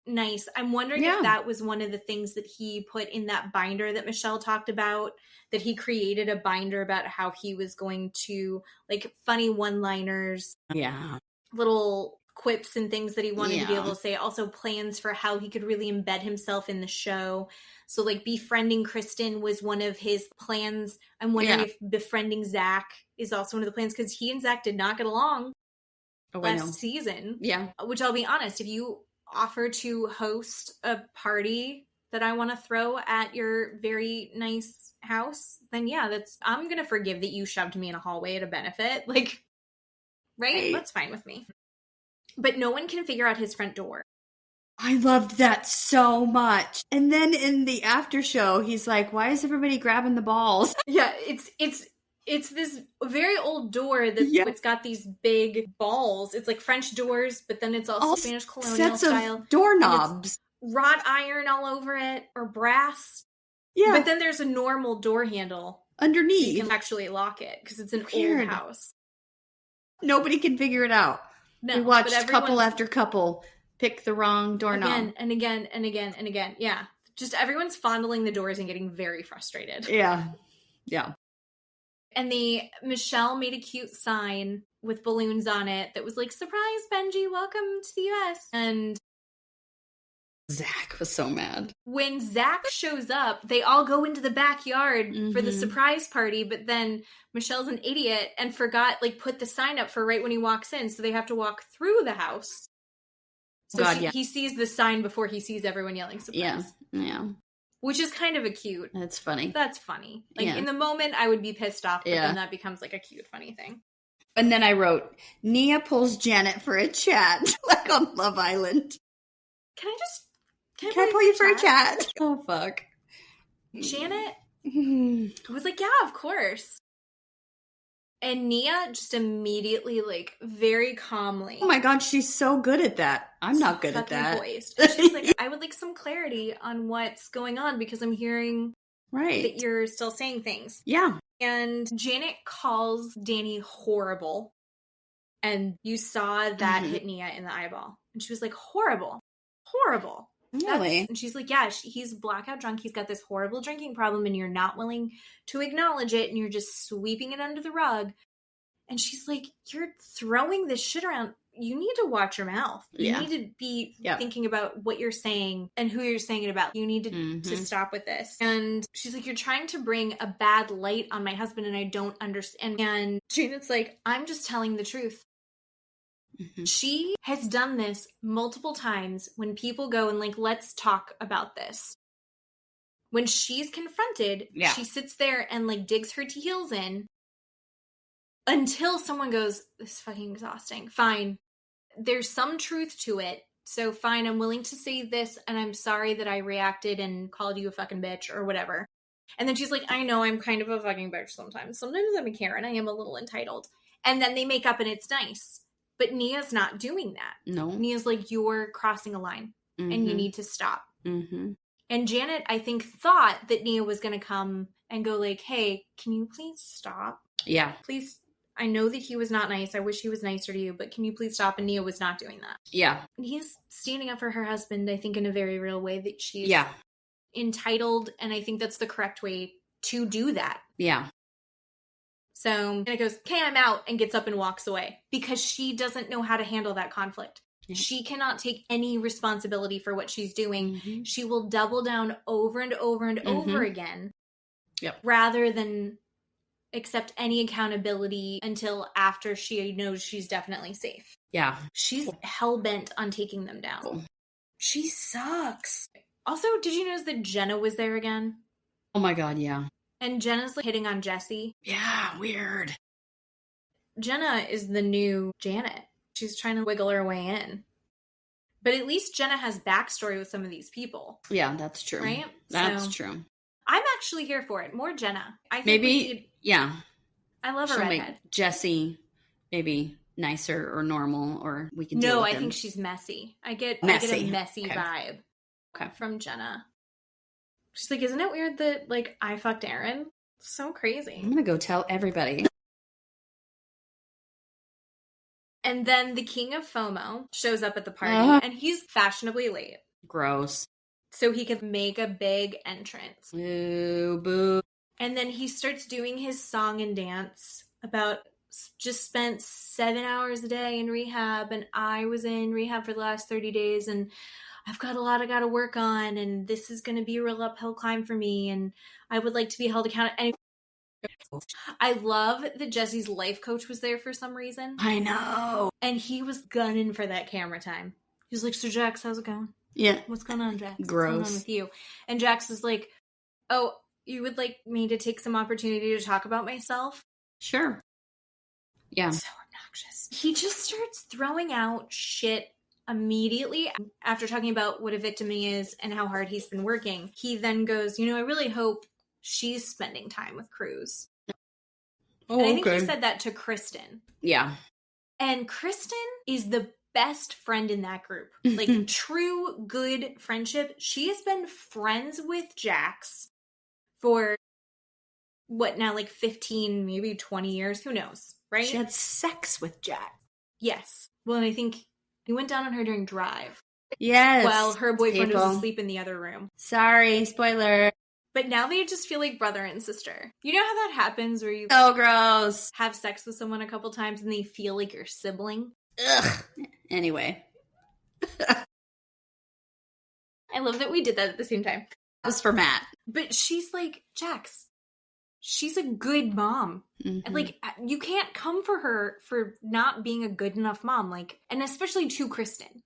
nice. I'm wondering if that was one of the things that he put in that binder that Michelle talked about, that he created a binder about how he was going to, like, funny one-liners. Yeah. Little quips and things that he wanted to be able to say. Also plans for how he could really embed himself in the show. So, like, befriending Kristen was one of his plans. I'm wondering if befriending Zack is also one of the plans, because he and Zack did not get along last season. Yeah. Which, I'll be honest, if you offer to host a party that I want to throw at your very nice house, then I'm going to forgive that you shoved me in a hallway at a benefit. Like, right? That's fine with me. But no one can figure out his front door. I loved that so much. And then in the after show, he's like, why is everybody grabbing the balls? Yeah, it's this very old door that it's got these big balls. It's like French doors, but then it's also Spanish colonial style. Of doorknobs. Wrought iron all over it, or brass. Yeah. But then there's a normal door handle underneath. So you can actually lock it, because it's an old house. Nobody can figure it out. No, we watched couple after couple pick the wrong doorknob. Again and again and again and again. Yeah. Just everyone's fondling the doors and getting very frustrated. Yeah. Yeah. And Michelle made a cute sign with balloons on it that was like, surprise, Benji, welcome to the US. And Zack was so mad. When Zack shows up, they all go into the backyard for the surprise party, but then Michelle's an idiot and forgot, like, put the sign up for right when he walks in, so they have to walk through the house. So he sees the sign before he sees everyone yelling surprise. Yeah, yeah. Which is kind of a cute. That's funny. That's funny. Like, in the moment, I would be pissed off, but then that becomes, like, a cute, funny thing. And then I wrote, Nia pulls Janet for a chat, like on Love Island. Can I pull you for a chat? Oh, fuck. Janet was like, yeah, of course. And Nia just immediately, like, very calmly. Oh my God, she's so good at that. I'm not good at that. Poised. And she's like, I would like some clarity on what's going on, because I'm hearing that you're still saying things. Yeah. And Janet calls Danny horrible. And you saw that hit Nia in the eyeball. And she was like, horrible. Horrible. Really? And she's like, yeah, he's blackout drunk. He's got this horrible drinking problem, and you're not willing to acknowledge it, and you're just sweeping it under the rug. And she's like, you're throwing this shit around. You need to watch your mouth. You need to be thinking about what you're saying and who you're saying it about. You need to stop with this. And she's like, you're trying to bring a bad light on my husband, and I don't understand. And Janet's like, I'm just telling the truth. She has done this multiple times when people go and, like, let's talk about this. When she's confronted, she sits there and, like, digs her heels in until someone goes, this is fucking exhausting. Fine. There's some truth to it. So fine, I'm willing to say this, and I'm sorry that I reacted and called you a fucking bitch or whatever. And then she's like, I know I'm kind of a fucking bitch sometimes. Sometimes I'm a Karen. I am a little entitled. And then they make up and it's nice. But Nia's not doing that. No. Nia's like, you're crossing a line and you need to stop. And Janet, I think, thought that Nia was going to come and go like, hey, can you please stop? Yeah. Please. I know that he was not nice. I wish he was nicer to you, but can you please stop? And Nia was not doing that. Yeah. And he's standing up for her husband, I think, in a very real way, that she's entitled. And I think that's the correct way to do that. Yeah. So Janet goes, okay, I'm out, and gets up and walks away because she doesn't know how to handle that conflict. Yeah. She cannot take any responsibility for what she's doing. She will double down over and over and over again rather than accept any accountability until after she knows she's definitely safe. Yeah. She's hell-bent on taking them down. Cool. She sucks. Also, did you notice that Jenna was there again? Oh my God, yeah. And Jenna's like hitting on Jesse. Yeah, weird. Jenna is the new Janet. She's trying to wiggle her way in. But at least Jenna has backstory with some of these people. Yeah, that's true. Right? That's true. I'm actually here for it. More Jenna. I think maybe, I love her redhead. Make Jesse maybe nicer or normal, or we can deal with him. I think she's messy. I get a messy vibe from Jenna. She's like, isn't it weird that, like, I fucked Aaron? So crazy. I'm gonna go tell everybody. And then the king of FOMO shows up at the party, and he's fashionably late. Gross. So he could make a big entrance. Ooh, boo. And then he starts doing his song and dance about just spent 7 hours a day in rehab, and I was in rehab for the last 30 days, and I've got a lot I got to work on, and this is going to be a real uphill climb for me, and I would like to be held accountable. I love that Jesse's life coach was there for some reason. I know. And he was gunning for that camera time. He was like, so Jax, how's it going? Yeah. What's going on, Jax? Gross. What's going on with you? And Jax is like, oh, you would like me to take some opportunity to talk about myself? Sure. Yeah. So obnoxious. He just starts throwing out shit immediately after talking about what a victim he is and how hard he's been working. He then goes, I really hope she's spending time with Cruz. Oh, and I think he said that to Kristen. Yeah. And Kristen is the best friend in that group. Like, true good friendship. She has been friends with Jax for, what now, like 15, maybe 20 years? Who knows, right? She had sex with Jack. Yes. Well, and I think he went down on her during Drive. Yes. While her boyfriend was asleep in the other room. Sorry, spoiler. But now they just feel like brother and sister. You know how that happens where you so gross. Have sex with someone a couple times and they feel like your sibling? Ugh. Anyway. I love that we did that at the same time. That was for Matt. But she's like, Jax, she's a good mom. Mm-hmm. And like, you can't come for her for not being a good enough mom. Like, and especially to Kristen.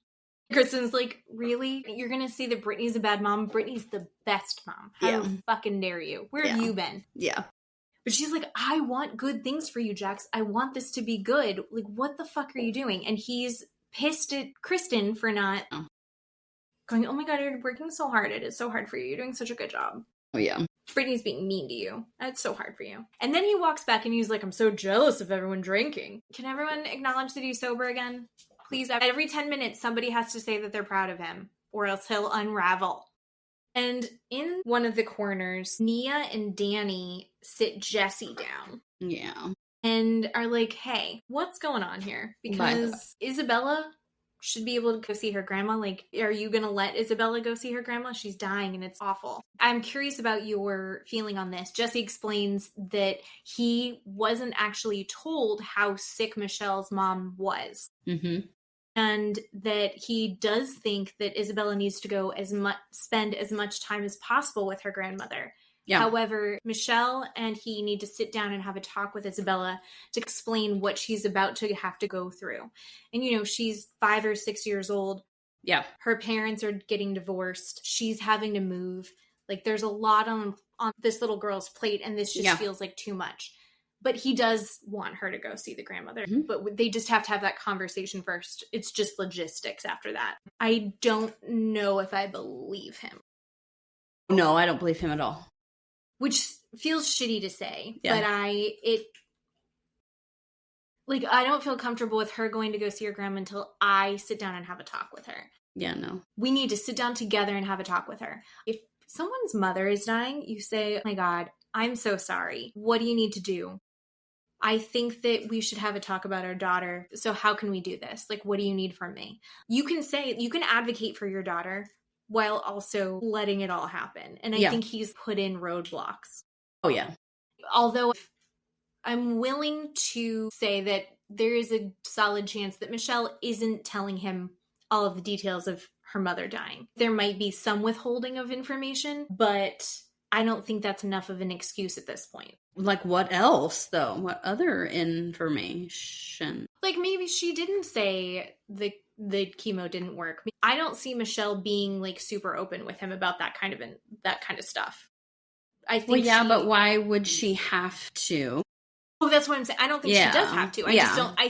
Kristen's like, really? You're going to say that Brittany's a bad mom? Brittany's the best mom. How fucking dare you? Where have you been? Yeah. But she's like, I want good things for you, Jax. I want this to be good. Like, what the fuck are you doing? And he's pissed at Kristen for not going, oh my God, you're working so hard. It is so hard for you. You're doing such a good job. Oh, yeah. Brittany's being mean to you. That's so hard for you. And then he walks back and he's like, I'm so jealous of everyone drinking. Can everyone acknowledge that he's sober again? Please, every 10 minutes, somebody has to say that they're proud of him, or else he'll unravel. And in one of the corners, Nia and Danny sit Jesse down. Yeah. And are like, hey, what's going on here? Because Isabella should be able to go see her grandma. Like, are you going to let Isabella go see her grandma? She's dying and it's awful. I'm curious about your feeling on this. Jesse explains that he wasn't actually told how sick Michelle's mom was. Mm-hmm. And that he does think that Isabella needs to go spend as much time as possible with her grandmother. Yeah. However, Michelle and he need to sit down and have a talk with Isabella to explain what she's about to have to go through. And, she's 5 or 6 years old. Yeah. Her parents are getting divorced. She's having to move. Like, there's a lot on this little girl's plate, and this just feels like too much. But he does want her to go see the grandmother. Mm-hmm. But they just have to have that conversation first. It's just logistics after that. I don't know if I believe him. No, I don't believe him at all. Which feels shitty to say. Yeah. But I don't feel comfortable with her going to go see her grandma until I sit down and have a talk with her. Yeah, no. We need to sit down together and have a talk with her. If someone's mother is dying, you say, oh my God, I'm so sorry. What do you need to do? I think that we should have a talk about our daughter. So how can we do this? Like, what do you need from me? You can advocate for your daughter while also letting it all happen. And I think he's put in roadblocks. Oh, yeah. Although I'm willing to say that there is a solid chance that Michelle isn't telling him all of the details of her mother dying. There might be some withholding of information, but I don't think that's enough of an excuse at this point. Like, what else, though? What other information? Like, maybe she didn't say the chemo didn't work. I don't see Michelle being, like, super open with him about that kind of stuff. I think but why would she have to? Oh, that's what I'm saying. I don't think she does have to. I just don't. I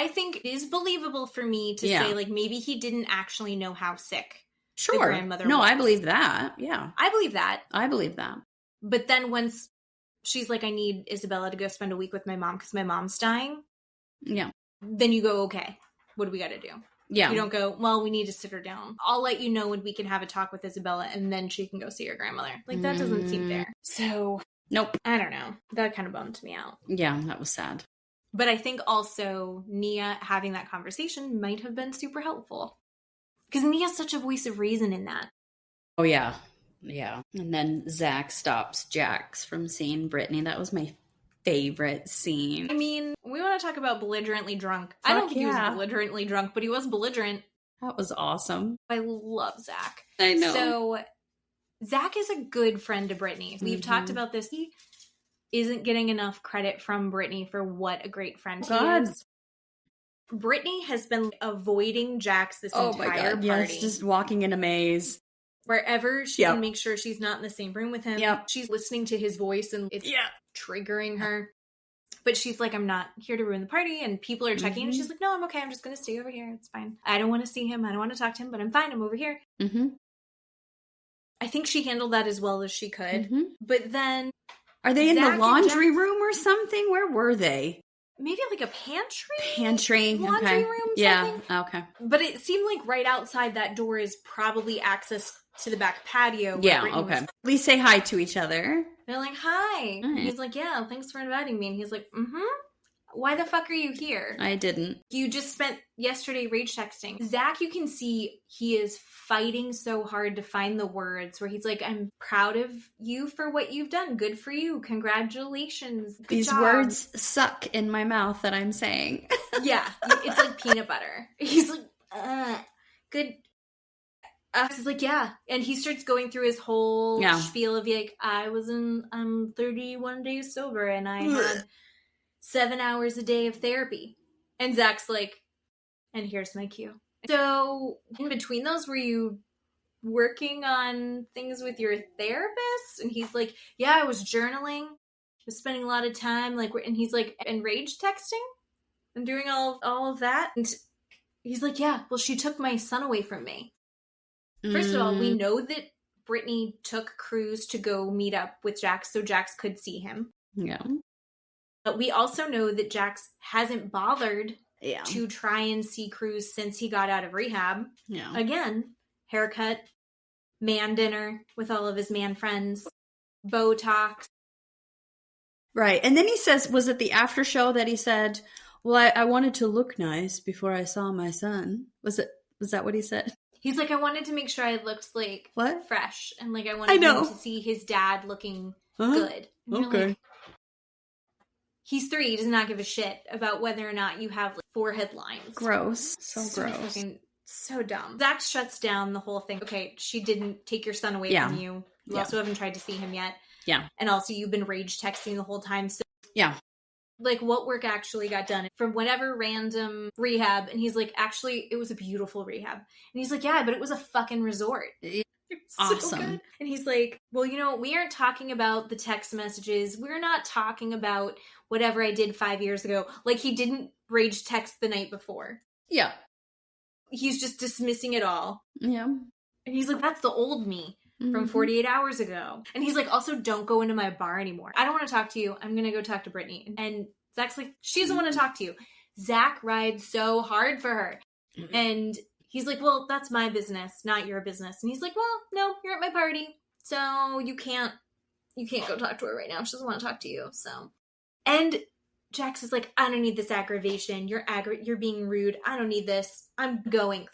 think it is believable for me to say, like, maybe he didn't actually know how sick the grandmother was. I believe that. Yeah. I believe that. But then once she's like, I need Isabella to go spend a week with my mom because my mom's dying. Yeah. Then you go, okay, what do we got to do? Yeah. You don't go, well, we need to sit her down. I'll let you know when we can have a talk with Isabella and then she can go see her grandmother. Like, that doesn't seem fair. So, nope. I don't know. That kind of bummed me out. Yeah, that was sad. But I think also Nia having that conversation might have been super helpful. Because he has such a voice of reason in that. Oh, yeah. Yeah. And then Zack stops Jax from seeing Brittany. That was my favorite scene. I mean, we want to talk about belligerently drunk. I don't think he was belligerently drunk, but he was belligerent. That was awesome. I love Zack. I know. So, Zack is a good friend to Brittany. We've talked about this. He isn't getting enough credit from Brittany for what a great friend he is. Brittany has been avoiding Jax this entire party. Yes, just walking in a maze. Wherever she can make sure she's not in the same room with him. Yep. She's listening to his voice and it's triggering her. But she's like, I'm not here to ruin the party. And people are checking. And she's like, no, I'm okay. I'm just going to stay over here. It's fine. I don't want to see him. I don't want to talk to him, but I'm fine. I'm over here. Mm-hmm. I think she handled that as well as she could. Mm-hmm. But then... Are they in the laundry room or something? Where were they? Maybe like a pantry? Laundry room, something? Yeah, okay. But it seemed like right outside that door is probably access to the back patio. Yeah, okay. At least say hi to each other. They're like, hi. Right. He's like, yeah, thanks for inviting me. And he's like, why the fuck are you here? I didn't. You just spent yesterday rage texting. Zack, you can see he is fighting so hard to find the words where he's like, I'm proud of you for what you've done. Good for you. Congratulations. Good These job. words suck in my mouth that I'm saying. Yeah. It's like peanut butter. He's like, good. He's like, yeah. And he starts going through his whole spiel of like, I'm 31 days sober and I had 7 hours a day of therapy. And Zack's like, and here's my cue. So in between those, were you working on things with your therapist? And he's like, yeah, I was journaling. I was spending a lot of time and he's like, and rage texting and doing all of that. And he's like, yeah, well, she took my son away from me. First of all, we know that Brittany took Cruz to go meet up with Jax so Jax could see him. Yeah. But we also know that Jax hasn't bothered to try and see Cruz since he got out of rehab. Yeah. Again, haircut, man dinner with all of his man friends, Botox. Right. And then he says, was it the after show that he said, well, I wanted to look nice before I saw my son? Was that what he said? He's like, I wanted to make sure I looked fresh. And I wanted him to see his dad looking good. And okay. He's 3. He does not give a shit about whether or not you have forehead lines. Gross. So gross. Fucking, so dumb. Zack shuts down the whole thing. Okay, she didn't take your son away from you. You also haven't tried to see him yet. Yeah. And also you've been rage texting the whole time. So yeah. What work actually got done from whatever random rehab. And he's like, actually, it was a beautiful rehab. And he's like, yeah, but it was a fucking resort. Awesome. So and he's like, well, we aren't talking about the text messages. We're not talking about whatever I did 5 years ago. He didn't rage text the night before. Yeah. He's just dismissing it all. Yeah. And he's like, that's the old me from 48 hours ago. And he's like, also, don't go into my bar anymore. I don't want to talk to you. I'm going to go talk to Brittany. And Zack's like, she doesn't want to talk to you. Zack rides so hard for her. And he's like, well, that's my business, not your business. And he's like, well, no, you're at my party. So you can't go talk to her right now. She doesn't want to talk to you. So, and Jax is like, I don't need this aggravation. You're being rude. I don't need this. I'm going.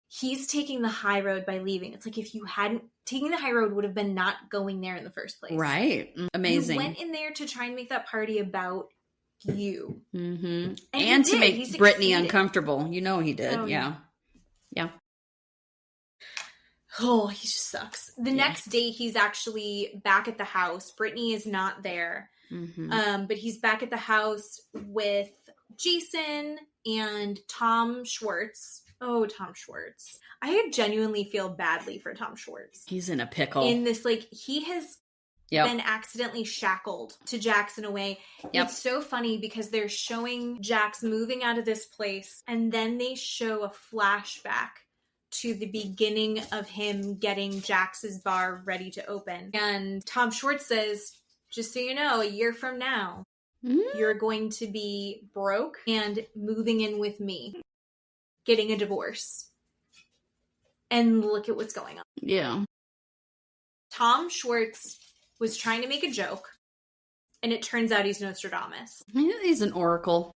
He's taking the high road by leaving. It's like if you hadn't taking the high road would have been not going there in the first place. Right. Amazing. You went in there to try and make that party about you. Mm-hmm. And to make Brittany uncomfortable. He did. Oh, yeah. Oh, he just sucks. The next day he's actually back at the house. Brittany is not there. Mm-hmm. But he's back at the house with Jason and Tom Schwartz. Oh, Tom Schwartz. I genuinely feel badly for Tom Schwartz. He's in a pickle. In this, he has been accidentally shackled to Jax in a way. Yep. It's so funny because they're showing Jax moving out of this place, and then they show a flashback to the beginning of him getting Jax's bar ready to open. And Tom Schwartz says, just so you know, a year from now, you're going to be broke and moving in with me. Getting a divorce. And look at what's going on. Yeah. Tom Schwartz was trying to make a joke, and it turns out he's Nostradamus. He's an oracle.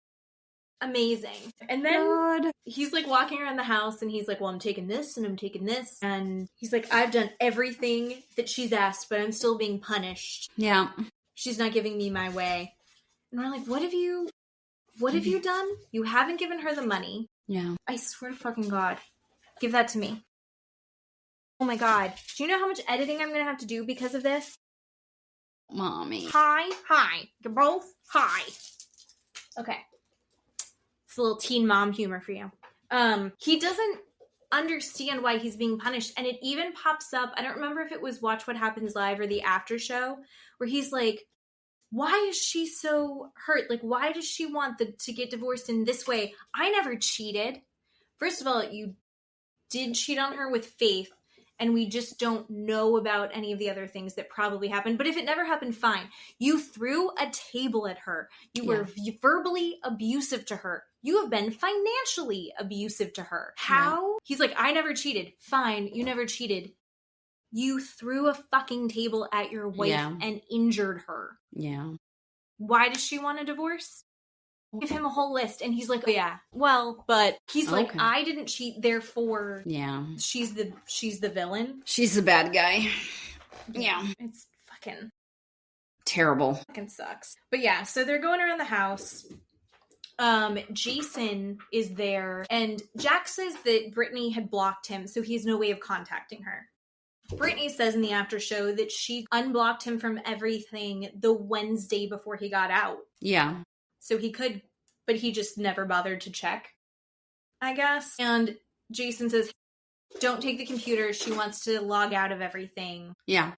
amazing. And then he's like walking around the house and he's like, well, I'm taking this and I'm taking this. And he's like, I've done everything that she's asked, but I'm still being punished. Yeah. She's not giving me my way. And we're like, what have you done? You haven't given her the money. Yeah. I swear to fucking God. Give that to me. Oh my God. Do you know how much editing I'm going to have to do because of this? Mommy. Hi. You're both hi. Okay. It's a little teen mom humor for you. He doesn't understand why he's being punished. And it even pops up. I don't remember if it was Watch What Happens Live or the after show where he's like, why is she so hurt? Like, why does she want to get divorced in this way? I never cheated. First of all, you did cheat on her with Faith, and we just don't know about any of the other things that probably happened. But if it never happened, fine. You threw a table at her. You were verbally abusive to her. You have been financially abusive to her. How? Yeah. He's like, I never cheated. Fine, you never cheated. You threw a fucking table at your wife and injured her. Yeah. Why does she want a divorce? Give him a whole list. And he's like, oh, yeah, well, but he's like, I didn't cheat, therefore she's the villain. She's the bad guy. Yeah. It's fucking terrible. Fucking sucks. But yeah, so they're going around the house. Jason is there, and Jack says that Brittany had blocked him, so he has no way of contacting her. Brittany says in the after show that she unblocked him from everything the Wednesday before he got out. Yeah. So he could, but he just never bothered to check, I guess. And Jason says, don't take the computer. She wants to log out of everything. Yeah.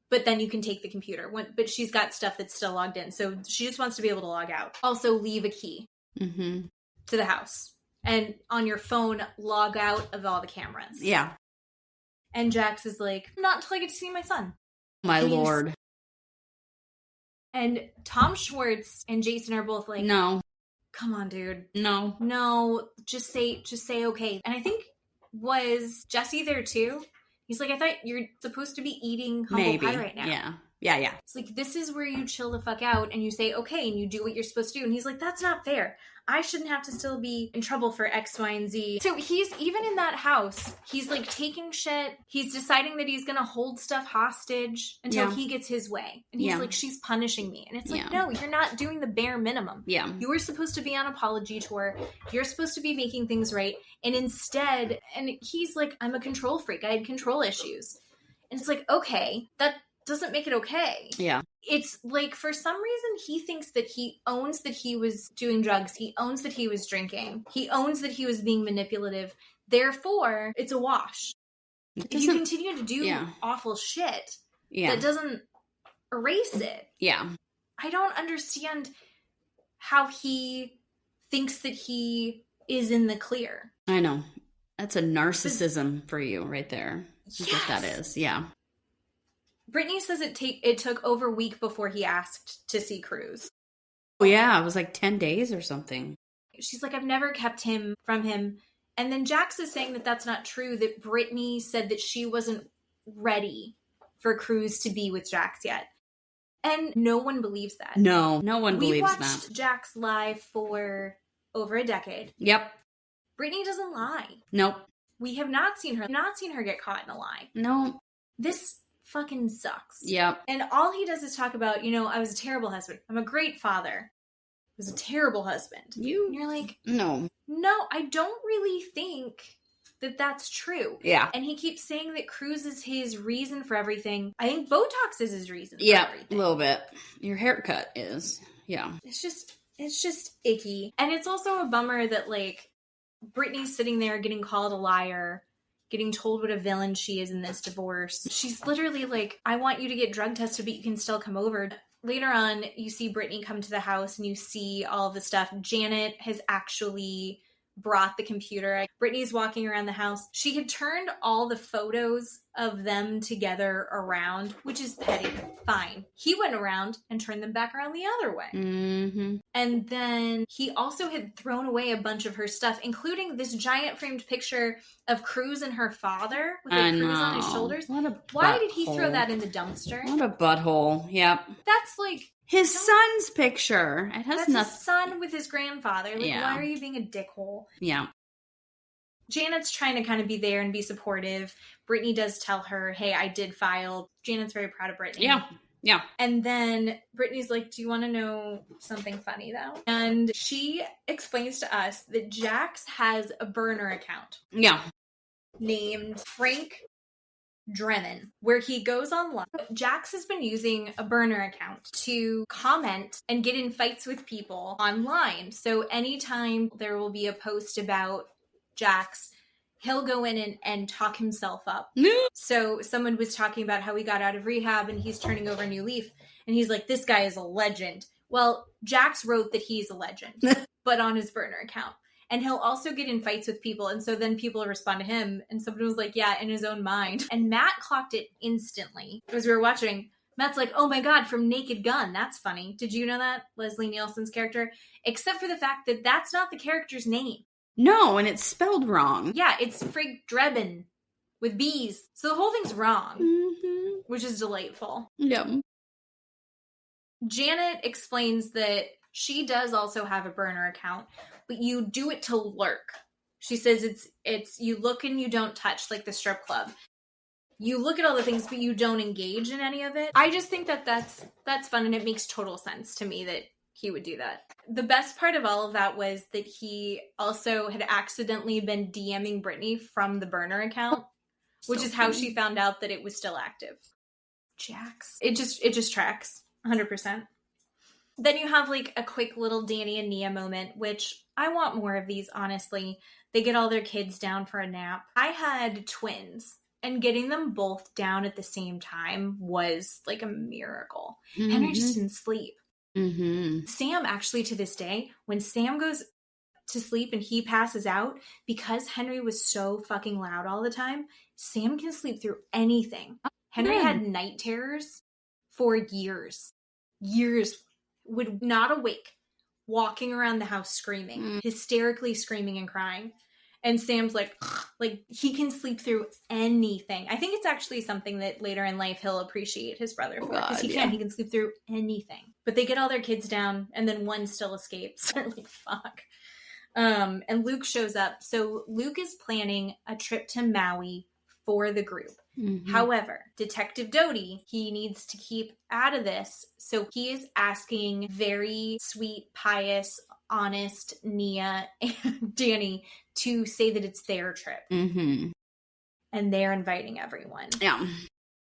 But then you can take the computer. But she's got stuff that's still logged in. So she just wants to be able to log out. Also, leave a key to the house. And on your phone, log out of all the cameras. Yeah. And Jax is like, not until I get to see my son. My lord. And Tom Schwartz and Jason are both like, no. Come on, dude. No. Just say okay. And I think, was Jesse there too? He's like, I thought you're supposed to be eating humble pie right now. Yeah. It's like, this is where you chill the fuck out and you say, okay, and you do what you're supposed to do. And he's like, that's not fair. I shouldn't have to still be in trouble for X, Y, and Z. So he's, even in that house, he's like taking shit. He's deciding that he's going to hold stuff hostage until he gets his way. And he's like, she's punishing me. And it's like, no, you're not doing the bare minimum. Yeah. You were supposed to be on apology tour. You're supposed to be making things right. And instead, and he's like, I'm a control freak. I had control issues. And it's like, okay, that doesn't make it okay. Yeah. It's like, for some reason, he thinks that he owns that he was doing drugs. He owns that he was drinking. He owns that he was being manipulative. Therefore, it's a wash. If you continue to do awful shit, that doesn't erase it. Yeah. I don't understand how he thinks that he is in the clear. I know. That's a narcissism for you right there. That's what that is. Yeah. Brittany says it took over a week before he asked to see Cruz. Oh, yeah. It was like 10 days or something. She's like, I've never kept him from him. And then Jax is saying that that's not true, that Brittany said that she wasn't ready for Cruz to be with Jax yet. And no one believes that. No one believes that. We watched Jax live for over a decade. Yep. Brittany doesn't lie. Nope. We have not seen her get caught in a lie. No. This fucking sucks. Yep. And all he does is talk about, I was a terrible husband. I'm a great father. I was a terrible husband. And you're like, no, I don't really think that that's true. Yeah. And he keeps saying that Cruz is his reason for everything. I think Botox is his reason for everything. A little bit. Your haircut is. Yeah. It's just icky. And it's also a bummer that, like, Brittany's sitting there getting called a liar, getting told what a villain she is in this divorce. She's literally like, I want you to get drug tested, but you can still come over. Later on, you see Brittany come to the house and you see all the stuff. Janet has actually brought the computer. Brittany's walking around the house. She had turned all the photos of them together around, which is petty. Fine. He went around and turned them back around the other way. Mm-hmm. And then he also had thrown away a bunch of her stuff, including this giant framed picture of Cruz and her father with a Cruz on his shoulders. Why did he throw that in the dumpster? What a butthole. Yep. That's like, His son's picture. It has That's nothing. his son with his grandfather. Like, Yeah. why are you being a dickhole? Yeah. Janet's trying to kind of be there and be supportive. Brittany does tell her, hey, I did file. Janet's very proud of Brittany. Yeah. Yeah. And then Brittany's like, do you want to know something funny, though? And she explains to us that Jax has a burner account. Yeah. Named Frank Drennan, where he goes online. Jax has been using a burner account to comment and get in fights with people online. So anytime there will be a post about Jax, he'll go in and talk himself up. So someone was talking about how he got out of rehab and he's turning over a new leaf. And he's like, this guy is a legend. Well, Jax wrote that he's a legend, but on his burner account. And he'll also get in fights with people. And so then people respond to him. And somebody was like, yeah, in his own mind. And Matt clocked it instantly. As we were watching, Matt's like, oh my God, from Naked Gun. That's funny. Did you know that? Leslie Nielsen's character? Except for the fact that that's not the character's name. No, and it's spelled wrong. Yeah, it's Frank Drebin with B's. So the whole thing's wrong, which is delightful. Yeah. Janet explains that she does also have a burner account, but you do it to lurk. She says it's you look and you don't touch, like the strip club. You look at all the things, but you don't engage in any of it. I just think that that's fun, and it makes total sense to me that he would do that. The best part of all of that was that he also had accidentally been DMing Brittany from the burner account, which is how she found out that it was still active. Jax. It just tracks 100%. Then you have like a quick little Danny and Nia moment, which I want more of these, honestly. They get all their kids down for a nap. I had twins, and getting them both down at the same time was like a miracle. Mm-hmm. Henry just didn't sleep. Mm-hmm. Sam, actually, to this day, when Sam goes to sleep and he passes out, because Henry was so fucking loud all the time, Sam can sleep through anything. Henry had night terrors for years. Would not awake, walking around the house screaming, hysterically screaming and crying. And Sam's like he can sleep through anything. I think it's actually something that later in life he'll appreciate his brother for, because he can sleep through anything. But they get all their kids down, and then one still escapes. They're like, fuck. And Luke shows up. So Luke is planning a trip to Maui for the group. Mm-hmm. However, Detective Doty, he needs to keep out of this. So he is asking very sweet, pious, honest Nia and Danny to say that it's their trip. Mm-hmm. And they're inviting everyone. Yeah.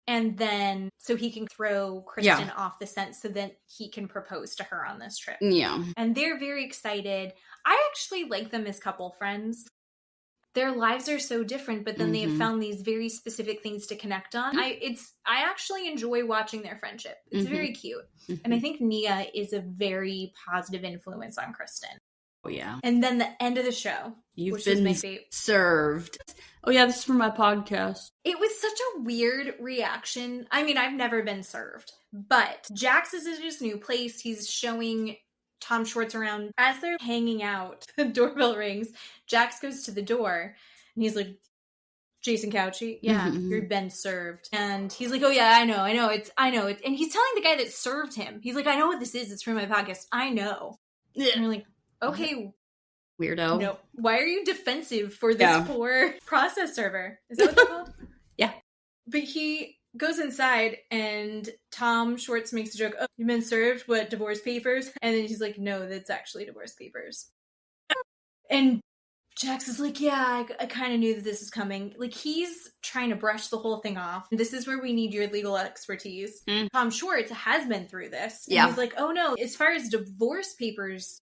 And then, so he can throw Kristen off the scent so that he can propose to her on this trip. Yeah. And they're very excited. I actually like them as couple friends. Their lives are so different, but then they have found these very specific things to connect on. I actually enjoy watching their friendship. It's very cute. And I think Nia is a very positive influence on Kristen. Oh, yeah. And then the end of the show. You've been served. Oh, yeah, this is for my podcast. It was such a weird reaction. I mean, I've never been served. But Jax is at his new place. He's showing Tom Schwartz around. As they're hanging out, the doorbell rings. Jax goes to the door, and he's like, Jason Couchy? Yeah, you've been served. And he's like, oh yeah, I know. And he's telling the guy that served him. He's like, I know what this is. It's from my podcast. I know. And you're like, okay. Weirdo. No. Why are you defensive for this poor process server? Is that what they're called? Yeah. But he goes inside, and Tom Schwartz makes a joke. Oh, you've been served? What, divorce papers? And then he's like, no, that's actually divorce papers. And Jax is like, yeah, I kind of knew that this was coming. Like, he's trying to brush the whole thing off. This is where we need your legal expertise. Tom Schwartz has been through this. And he's like, oh no, as far as divorce papers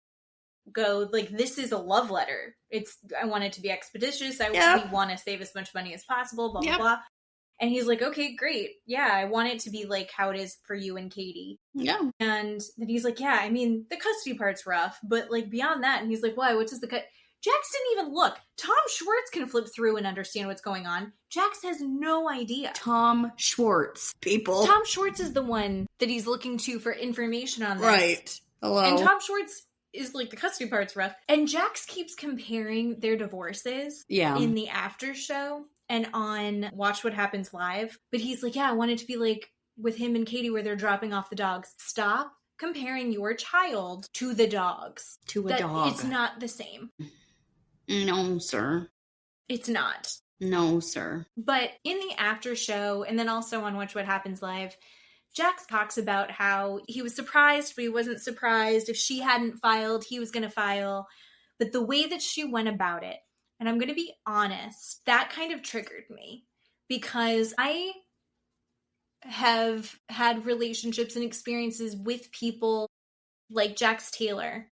go, like, this is a love letter. I want it to be expeditious. We want to save as much money as possible, blah, blah, blah. And he's like, okay, great. Yeah, I want it to be like how it is for you and Katie. Yeah. And then he's like, yeah, I mean, the custody part's rough, but like beyond that. And he's like, why? What does the Jax didn't even look. Tom Schwartz can flip through and understand what's going on. Jax has no idea. Tom Schwartz, people. Tom Schwartz is the one that he's looking to for information on this. Right. Hello. And Tom Schwartz is like, the custody part's rough. And Jax keeps comparing their divorces in the after show and on Watch What Happens Live. But he's like, yeah, I want it to be like with him and Katie where they're dropping off the dogs. Stop comparing your child to the dogs. To a dog. It's not the same. No, sir. It's not. No, sir. But in the after show, and then also on Watch What Happens Live, Jax talks about how he was surprised, but he wasn't surprised. If she hadn't filed, he was going to file. But the way that she went about it, and I'm going to be honest, that kind of triggered me. Because I have had relationships and experiences with people like Jax Taylor,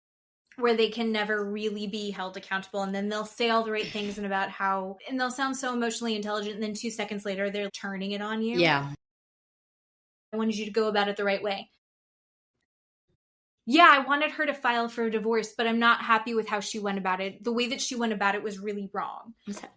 where they can never really be held accountable, and then they'll say all the right things and about how, and they'll sound so emotionally intelligent, and then 2 seconds later they're turning it on you. Yeah. I wanted you to go about it the right way. Yeah, I wanted her to file for a divorce, but I'm not happy with how she went about it. The way that she went about it was really wrong.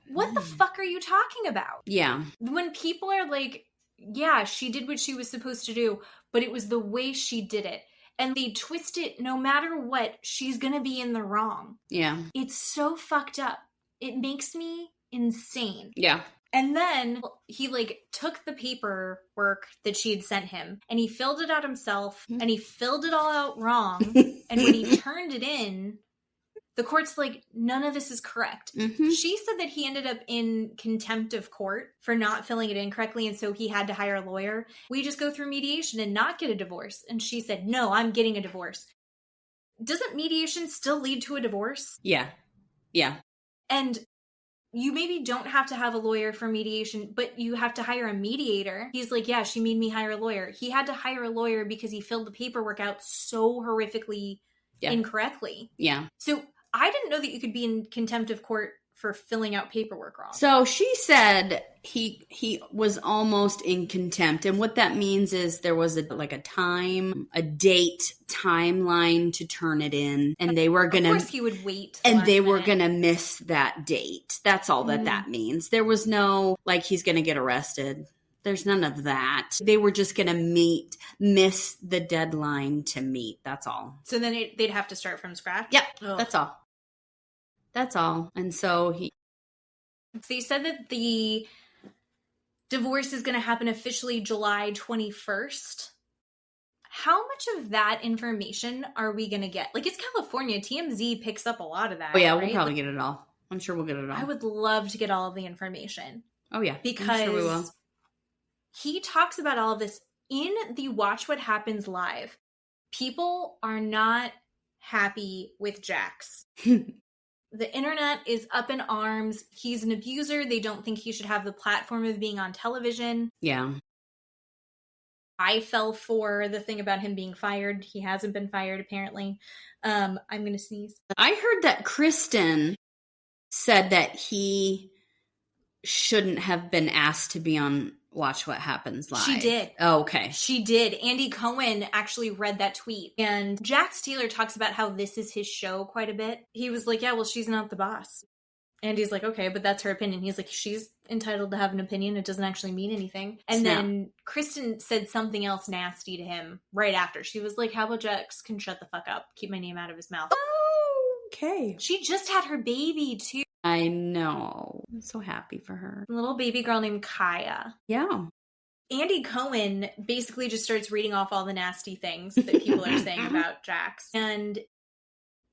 What the fuck are you talking about? Yeah. When people are like, yeah, she did what she was supposed to do, but it was the way she did it. And they twist it, no matter what, she's gonna be in the wrong. Yeah. It's so fucked up. It makes me insane. Yeah. And then he took the paperwork that she had sent him and he filled it out himself and he filled it all out wrong. And when he turned it in, the court's like, none of this is correct. Mm-hmm. She said that he ended up in contempt of court for not filling it in correctly. And so he had to hire a lawyer. We just go through mediation and not get a divorce. And she said, no, I'm getting a divorce. Doesn't mediation still lead to a divorce? Yeah. Yeah. And you maybe don't have to have a lawyer for mediation, but you have to hire a mediator. He's like, yeah, she made me hire a lawyer. He had to hire a lawyer because he filled the paperwork out so horrifically incorrectly. Yeah. So I didn't know that you could be in contempt of court for filling out paperwork wrong. So she said he was almost in contempt. And what that means is there was a date timeline to turn it in. And they were going to... Of course he would wait. And they were going to miss that date. That's all that means. There was no, he's going to get arrested. There's none of that. They were just going to miss the deadline to meet. That's all. So then they'd have to start from scratch? Yep. Ugh. That's all. That's all. And so they said that the divorce is going to happen officially July 21st. How much of that information are we going to get? It's California. TMZ picks up a lot of that. Oh, yeah, right? we'll probably get it all. I'm sure we'll get it all. I would love to get all of the information. Oh, yeah. Because I'm sure we will. He talks about all of this in the Watch What Happens Live. People are not happy with Jax. The internet is up in arms. He's an abuser. They don't think he should have the platform of being on television. Yeah. I fell for the thing about him being fired. He hasn't been fired, apparently. I'm going to sneeze. I heard that Kristen said that he shouldn't have been asked to be on Watch What Happens Live. She did. Oh, okay. She did. Andy Cohen actually read that tweet. And Jax Taylor talks about how this is his show quite a bit. He was like, yeah, well, she's not the boss. Andy's like, okay, but that's her opinion. He's like, she's entitled to have an opinion. It doesn't actually mean anything. And then Kristen said something else nasty to him right after. She was like, how about Jax can shut the fuck up? Keep my name out of his mouth. Oh, okay. She just had her baby, too. I know. I'm so happy for her. A little baby girl named Kaya. Yeah. Andy Cohen basically just starts reading off all the nasty things that people are saying about Jax. And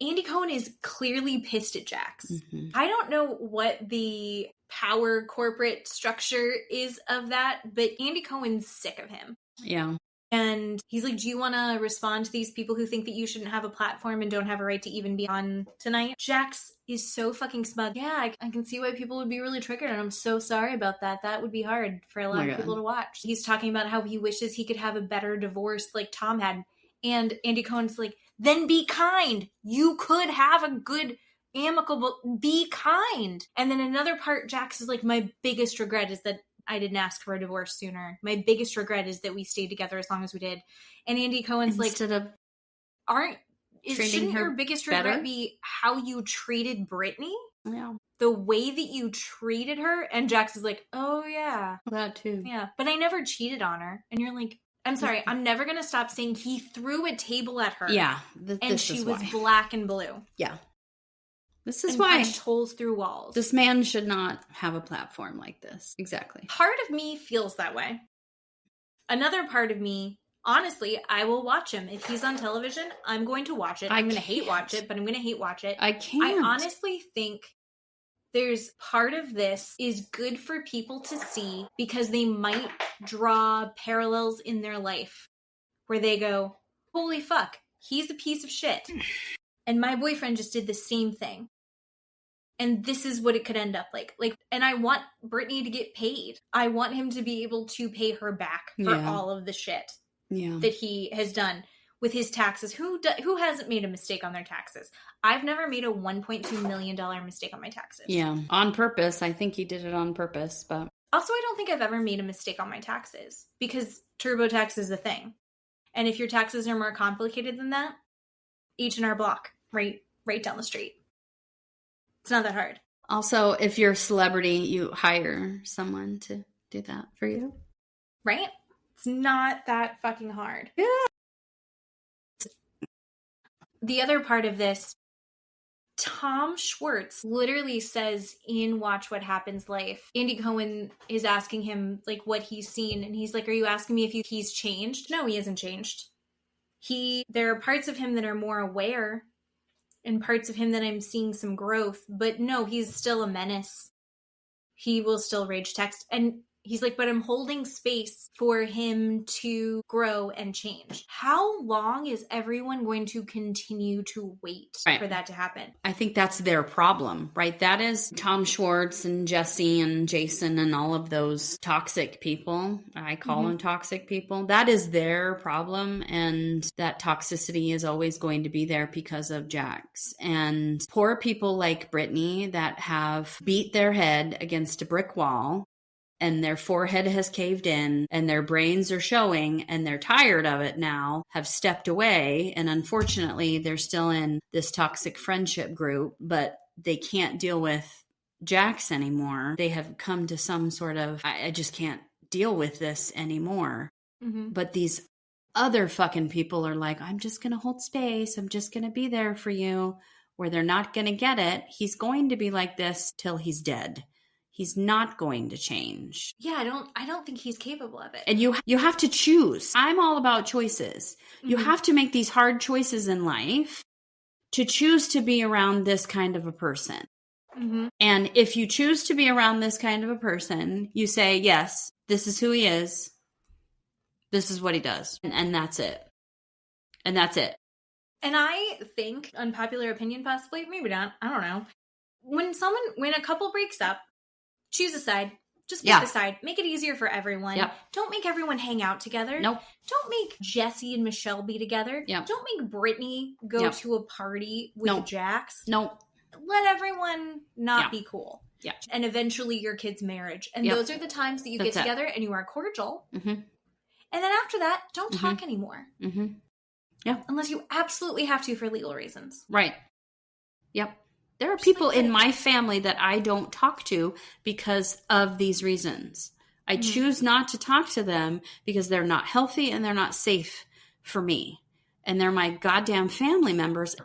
Andy Cohen is clearly pissed at Jax. Mm-hmm. I don't know what the power corporate structure is of that, but Andy Cohen's sick of him. Yeah. And he's like, do you want to respond to these people who think that you shouldn't have a platform and don't have a right to even be on tonight? Jax is so fucking smug. Yeah, I can see why people would be really triggered, and I'm so sorry about that. That would be hard for a lot of people to watch. He's talking about how he wishes he could have a better divorce like Tom had. And Andy Cohen's like, then be kind. You could have a good, amicable, be kind. And then another part, Jax is like, my biggest regret is that I didn't ask for a divorce sooner. My biggest regret is that we stayed together as long as we did. And Andy Cohen's shouldn't your biggest regret be how you treated Brittany? Yeah. The way that you treated her? And Jax is like, oh yeah. That too. Yeah. But I never cheated on her. And you're like, I'm sorry, I'm never going to stop saying he threw a table at her. Yeah. And she was black and blue. Yeah. This is why punched holes through walls. This man should not have a platform like this. Exactly. Part of me feels that way. Another part of me honestly, I will watch him. If he's on television, I'm going to watch it. I'm going to hate watch it, but I'm going to hate watch it. I can't. I honestly think there's part of this is good for people to see because they might draw parallels in their life where they go, holy fuck, he's a piece of shit. And my boyfriend just did the same thing. And this is what it could end up like. And I want Brittany to get paid. I want him to be able to pay her back for all of the shit that he has done with his taxes. Who hasn't made a mistake on their taxes? I've never made a $1.2 million mistake on my taxes. Yeah, on purpose. I think he did it on purpose, but... Also, I don't think I've ever made a mistake on my taxes because TurboTax is a thing. And if your taxes are more complicated than that, H&R Block, right down the street. It's not that hard. Also, if you're a celebrity, you hire someone to do that for you. Right? It's not that fucking hard. Yeah. The other part of this, Tom Schwartz literally says in Watch What Happens Life, Andy Cohen is asking him like what he's seen. And he's like, are you asking me if he's changed? No, he hasn't changed. There are parts of him that are more aware and parts of him that I'm seeing some growth, but no, he's still a menace. He will still rage text. And he's like, but I'm holding space for him to grow and change. How long is everyone going to continue to wait for that to happen? I think that's their problem, right? That is Tom Schwartz and Jesse and Jason and all of those toxic people. I call them toxic people. That is their problem. And that toxicity is always going to be there because of Jax. And poor people like Brittany that have beat their head against a brick wall and their forehead has caved in and their brains are showing and they're tired of it now, have stepped away. And unfortunately, they're still in this toxic friendship group, but they can't deal with Jax anymore. They have come to some sort of, I just can't deal with this anymore. But these other fucking people are like, I'm just going to hold space. I'm just going to be there for you, where they're not going to get it. He's going to be like this till he's dead. He's not going to change. Yeah, I don't think he's capable of it. And you have to choose. I'm all about choices. You have to make these hard choices in life to choose to be around this kind of a person. And if you choose to be around this kind of a person, you say, yes, this is who he is. This is what he does. And that's it. And that's it. And I think, unpopular opinion possibly, maybe not, I don't know. When a couple breaks up, choose a side. Just pick a side. Make it easier for everyone. Don't make everyone hang out together. Nope. Don't make Jesse and Michelle be together. Don't make Brittany go to a party with Jax. Nope. Let everyone not be cool. Yeah. And eventually your kid's marriage. And those are the times that you get together and you are cordial. And then after that, don't talk anymore. Yeah. Unless you absolutely have to for legal reasons. Right. Yep. There are people in my family that I don't talk to because of these reasons. I choose not to talk to them because they're not healthy and they're not safe for me. And they're my goddamn family members.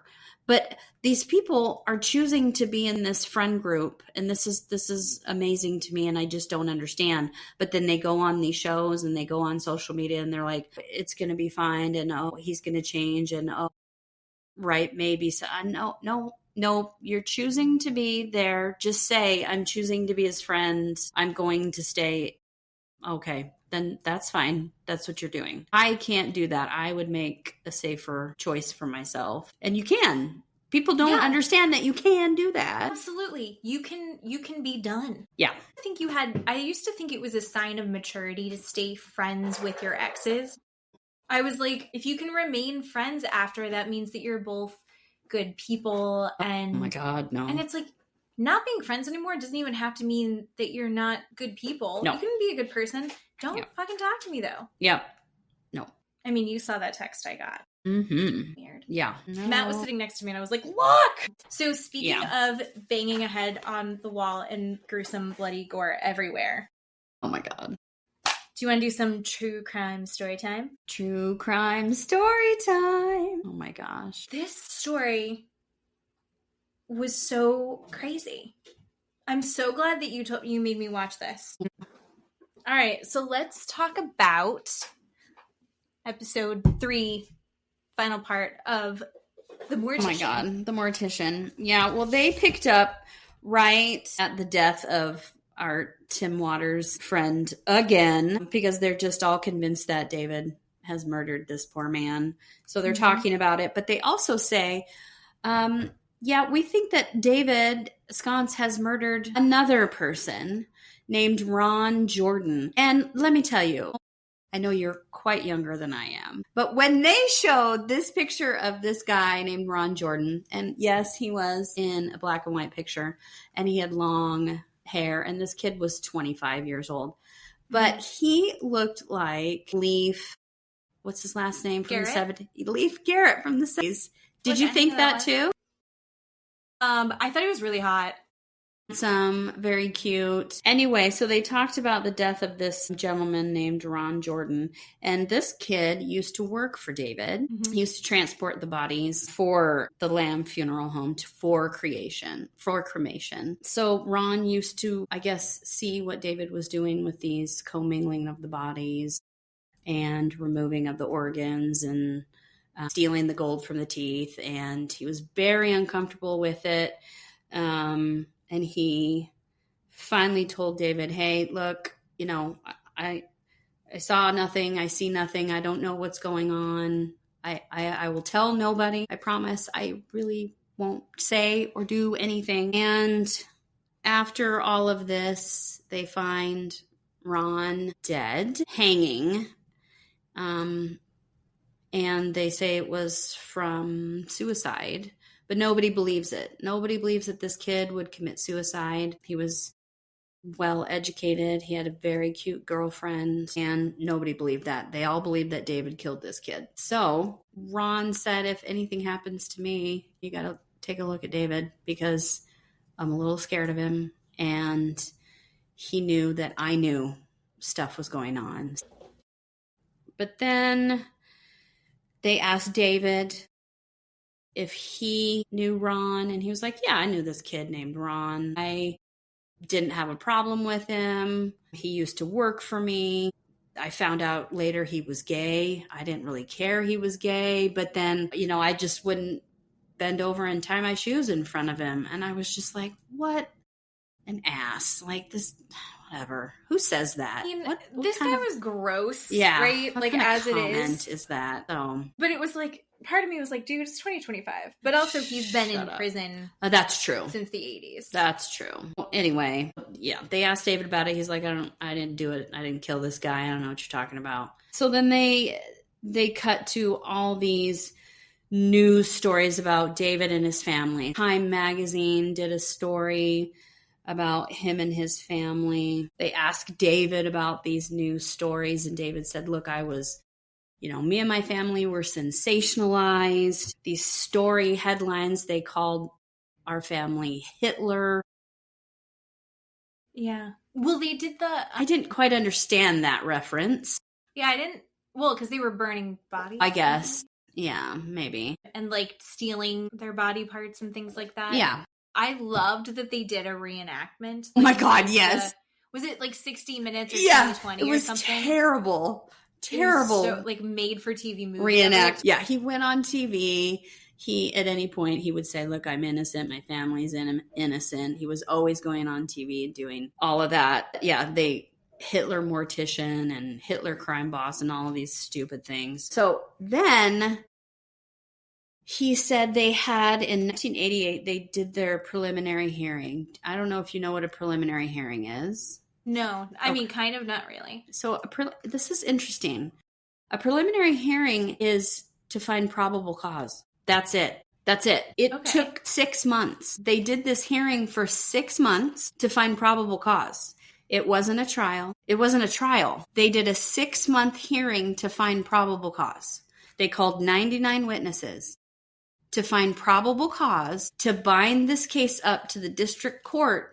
But these people are choosing to be in this friend group. And this is amazing to me. And I just don't understand. But then they go on these shows and they go on social media and they're like, it's going to be fine. And oh, he's going to change. And oh, right, maybe. So no, you're choosing to be there. Just say, I'm choosing to be his friend. I'm going to stay. Okay, then that's fine. That's what you're doing. I can't do that. I would make a safer choice for myself. And you can. People don't understand that you can do that. Absolutely. You can be done. Yeah. I used to think it was a sign of maturity to stay friends with your exes. I was like, if you can remain friends after, that means that you're both good people. And oh my God, no. And it's like, not being friends anymore doesn't even have to mean that you're not good people. No. You can be a good person. Don't fucking talk to me though. Yep. No. I mean, you saw that text I got. Weird. Yeah. No. Matt was sitting next to me and I was like, look! So speaking of banging a head on the wall and gruesome bloody gore everywhere. Oh my God. Do you want to do some true crime story time? True crime story time. Oh my gosh. This story was so crazy. I'm so glad that you made me watch this. All right, so let's talk about episode 3, final part of the Mortician. Oh my God, the Mortician. Yeah, well, they picked up right at the death of our Tim Waters friend again, because they're just all convinced that David has murdered this poor man. So they're talking about it. But they also say, yeah, we think that David Sconce has murdered another person named Ron Jordan. And let me tell you, I know you're quite younger than I am, but when they showed this picture of this guy named Ron Jordan, and yes, he was in a black and white picture, and he had long hair, and this kid was 25 years old, but he looked like Leaf. What's his last name from Garrett? the 70s? Leaf Garrett from the 70s. Did you think that too? I thought he was really hot. Very cute. Anyway, so they talked about the death of this gentleman named Ron Jordan. And this kid used to work for David. He used to transport the bodies for the Lamb Funeral Home for cremation. So Ron used to, I guess, see what David was doing with these commingling of the bodies and removing of the organs and stealing the gold from the teeth. And he was very uncomfortable with it. And he finally told David, hey, look, I saw nothing. I see nothing. I don't know what's going on. I will tell nobody. I promise. I really won't say or do anything. And after all of this, they find Ron dead, hanging. And they say it was from suicide. But nobody believes it. Nobody believes that this kid would commit suicide. He was well educated. He had a very cute girlfriend, and nobody believed that. They all believed that David killed this kid. So Ron said, if anything happens to me, you got to take a look at David, because I'm a little scared of him. And he knew that I knew stuff was going on. But then they asked David if he knew Ron, and he was like, yeah, I knew this kid named Ron. I didn't have a problem with him. He used to work for me. I found out later he was gay. I didn't really care he was gay, but then, I just wouldn't bend over and tie my shoes in front of him. And I was just like, what an ass. Like this, whatever. Who says that? I mean, what this guy was gross, yeah, right? What like, kind as of it is that? So, but it was like, part of me was like, dude, it's 2025. But also, he's been in prison. That's true. Since the 80s. That's true. Well, anyway, yeah, they asked David about it. He's like, I didn't do it. I didn't kill this guy. I don't know what you're talking about. So then they cut to all these news stories about David and his family. Time magazine did a story about him and his family. They asked David about these news stories, and David said, look, I was, me and my family were sensationalized. These story headlines, they called our family Hitler. Yeah. Well, they did I didn't quite understand that reference. Yeah, I didn't. Well, because they were burning bodies. I guess. Yeah, maybe. And stealing their body parts and things like that. Yeah. I loved that they did a reenactment. Oh my God, yes. Was it 60 minutes or 2020 or something? It was terrible. Terrible. So, made for TV movie. Reenact. Yeah, he went on TV. He, at any point, he would say, look, I'm innocent. My family's innocent. He was always going on TV doing all of that. Yeah, Hitler Mortician and Hitler Crime Boss and all of these stupid things. So then he said they had, in 1988, they did their preliminary hearing. I don't know if you know what a preliminary hearing is. No, I mean, kind of, not really. So this is interesting. A preliminary hearing is to find probable cause. That's it. It took 6 months. They did this hearing for 6 months to find probable cause. It wasn't a trial. They did a 6-month hearing to find probable cause. They called 99 witnesses to find probable cause to bind this case up to the district court,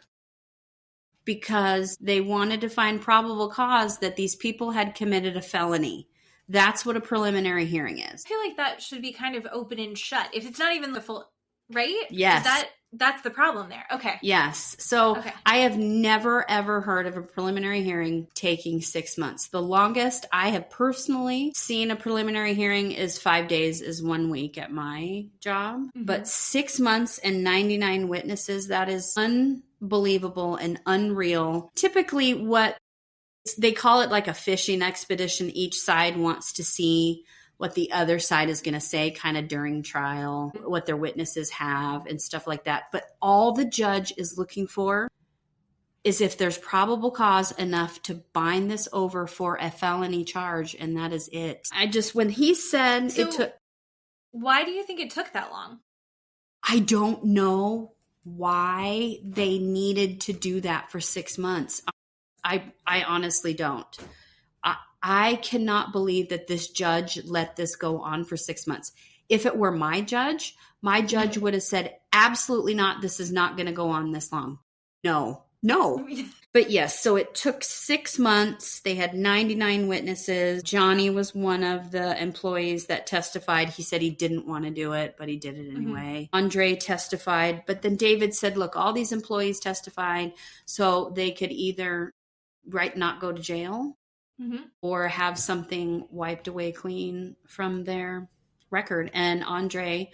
because they wanted to find probable cause that these people had committed a felony. That's what a preliminary hearing is. I feel like that should be kind of open and shut. If it's not even the full, right? Yes. That's the problem there. Okay. Yes. So I have never, ever heard of a preliminary hearing taking 6 months. The longest I have personally seen a preliminary hearing is 5 days, is 1 week at my job. Mm-hmm. But 6 months and 99 witnesses, that is unbelievable and unreal. Typically what they call it like a fishing expedition. Each side wants to see what the other side is going to say kind of during trial, what their witnesses have and stuff like that. But all the judge is looking for is if there's probable cause enough to bind this over for a felony charge. And that is it. When he said it took. Why do you think it took that long? I don't know why they needed to do that for 6 months. I honestly don't. I cannot believe that this judge let this go on for 6 months. If it were my judge would have said, absolutely not. This is not going to go on this long. No. But yes, so it took 6 months. They had 99 witnesses. Johnny was one of the employees that testified. He said he didn't want to do it, but he did it anyway. Mm-hmm. Andre testified. But then David said, look, all these employees testified so they could either not go to jail, mm-hmm. or have something wiped away clean from their record. And Andre,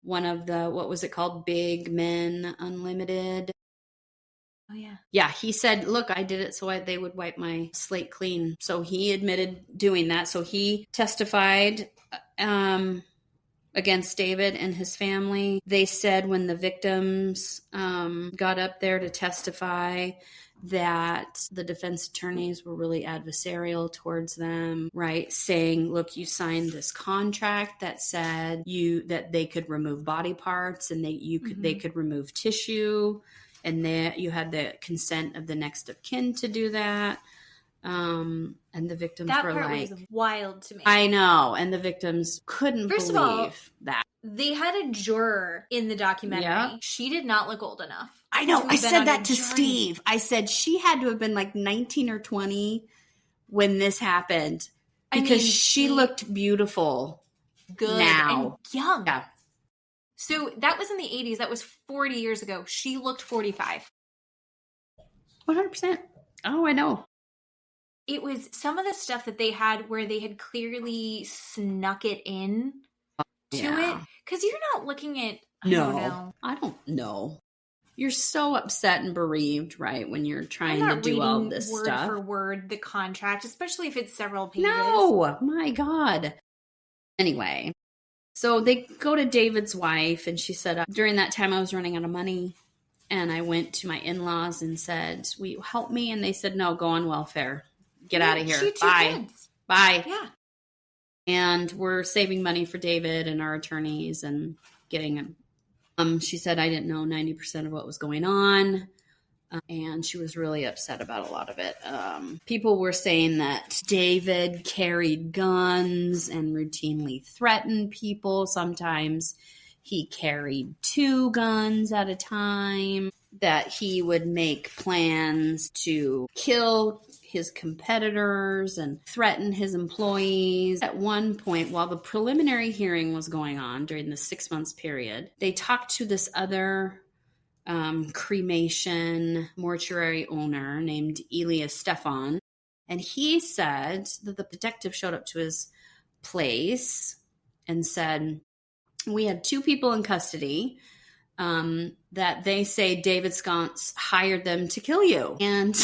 one of the, what was it called? Big Men Unlimited. Oh, yeah. Yeah, he said, look, I did it so they would wipe my slate clean. So he admitted doing that. So he testified against David and his family. They said when the victims got up there to testify that the defense attorneys were really adversarial towards them, right? Saying, look, you signed this contract that said that they could remove body parts and they could remove tissue, and that you had the consent of the next of kin to do that. And the victims that were part like, was wild to me. I know. And the victims couldn't believe that. They had a juror in the documentary. Yeah. She did not look old enough. I know. I said that to Steve. I said she had to have been like 19 or 20 when this happened, because she looked beautiful. Good now. And young. Yeah. So that was in the 80s. That was 40 years ago. She looked 45. 100%. Oh, I know. It was some of the stuff that they had where they had clearly snuck it in to it. Because you're not looking at... I don't know. You're so upset and bereaved, right, when you're trying to do all this word stuff. Word for word, the contract, especially if it's several pages. No, my God. Anyway, so they go to David's wife, and she said, during that time I was running out of money, and I went to my in-laws and said, will you help me? And they said, no, go on welfare. Get out of here. Bye. Kids. Bye. Yeah. And we're saving money for David and our attorneys and getting him. She said, I didn't know 90% of what was going on. And she was really upset about a lot of it. People were saying that David carried guns and routinely threatened people. Sometimes he carried 2 guns at a time, that he would make plans to kill his competitors and threaten his employees. At one point, while the preliminary hearing was going on during the 6 months period, they talked to this other cremation mortuary owner named Elias Stefan. And he said that the detective showed up to his place and said, we have 2 people in custody that they say David Sconce hired them to kill you. And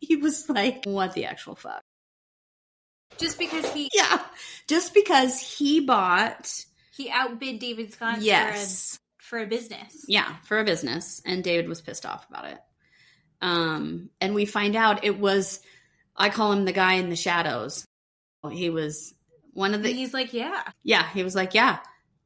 he was like, what the actual fuck? Just because he he outbid David Sconce for a business. Yeah, for a business. And David was pissed off about it. And we find out it was, I call him the guy in the shadows. He was one of the... And he's like, yeah. Yeah, he was like, yeah.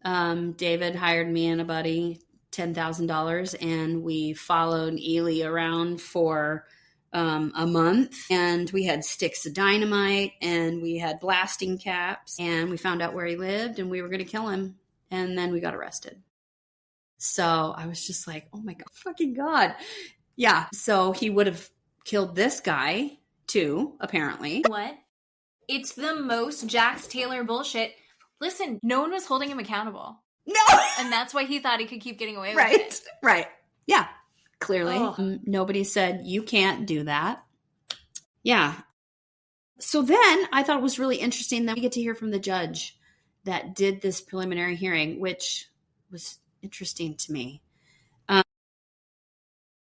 David hired me and a buddy $10,000, and we followed Ely around for a month, and we had sticks of dynamite, and we had blasting caps, and we found out where he lived, and we were going to kill him, and then we got arrested. So I was just like, oh my God, fucking God. Yeah. So he would have killed this guy too, apparently. What? It's the most Jax Taylor bullshit. Listen, no one was holding him accountable. No. And that's why he thought he could keep getting away with it. Right. Yeah. Clearly. Oh. Nobody said, you can't do that. Yeah. So then I thought it was really interesting that we get to hear from the judge that did this preliminary hearing, which was interesting to me.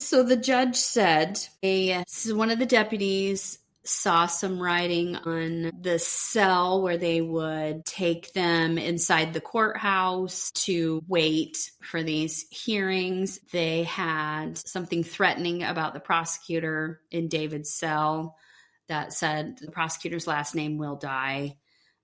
So the judge said one of the deputies saw some writing on the cell where they would take them inside the courthouse to wait for these hearings. They had something threatening about the prosecutor in David's cell that said the prosecutor's last name will die.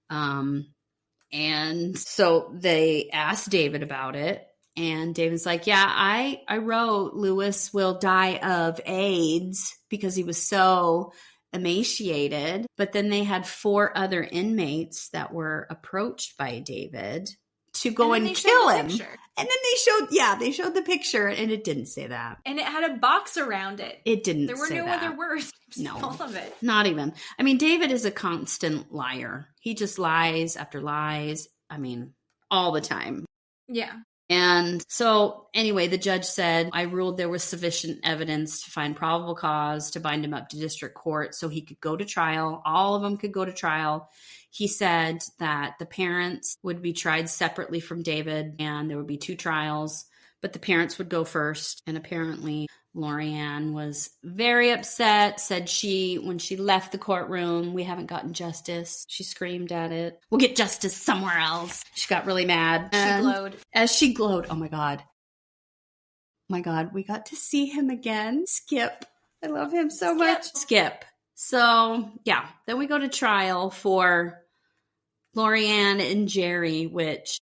And so they asked David about it. And David's like, yeah, I wrote Lewis will die of AIDS because he was so emaciated. But then they had 4 other inmates that were approached by David to go and kill him. And then they showed the picture and it didn't say that. And it had a box around it. It didn't say that. There were no other words. No. All of it. Not even. I mean, David is a constant liar. He just lies after lies. I mean, all the time. Yeah. And so anyway, the judge said, I ruled there was sufficient evidence to find probable cause to bind him up to district court so he could go to trial. All of them could go to trial. He said that the parents would be tried separately from David and there would be 2 trials, but the parents would go first. And apparently Lorianne was very upset, said when she left the courtroom, we haven't gotten justice. She screamed at it. We'll get justice somewhere else. She got really mad. She glowed. As she glowed, oh my God. My God, we got to see him again. Skip. I love him so much. Skip. So, yeah. Then we go to trial for Lorianne and Jerry, which,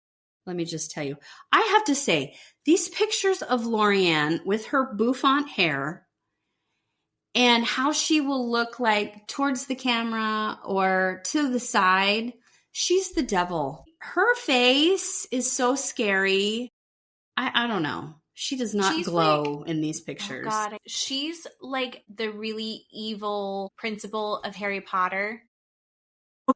let me just tell you, I have to say, these pictures of Lorianne with her bouffant hair and how she will look like towards the camera or to the side, she's the devil. Her face is so scary. I don't know. She does not glow in these pictures. Oh God. She's like the really evil principal of Harry Potter. The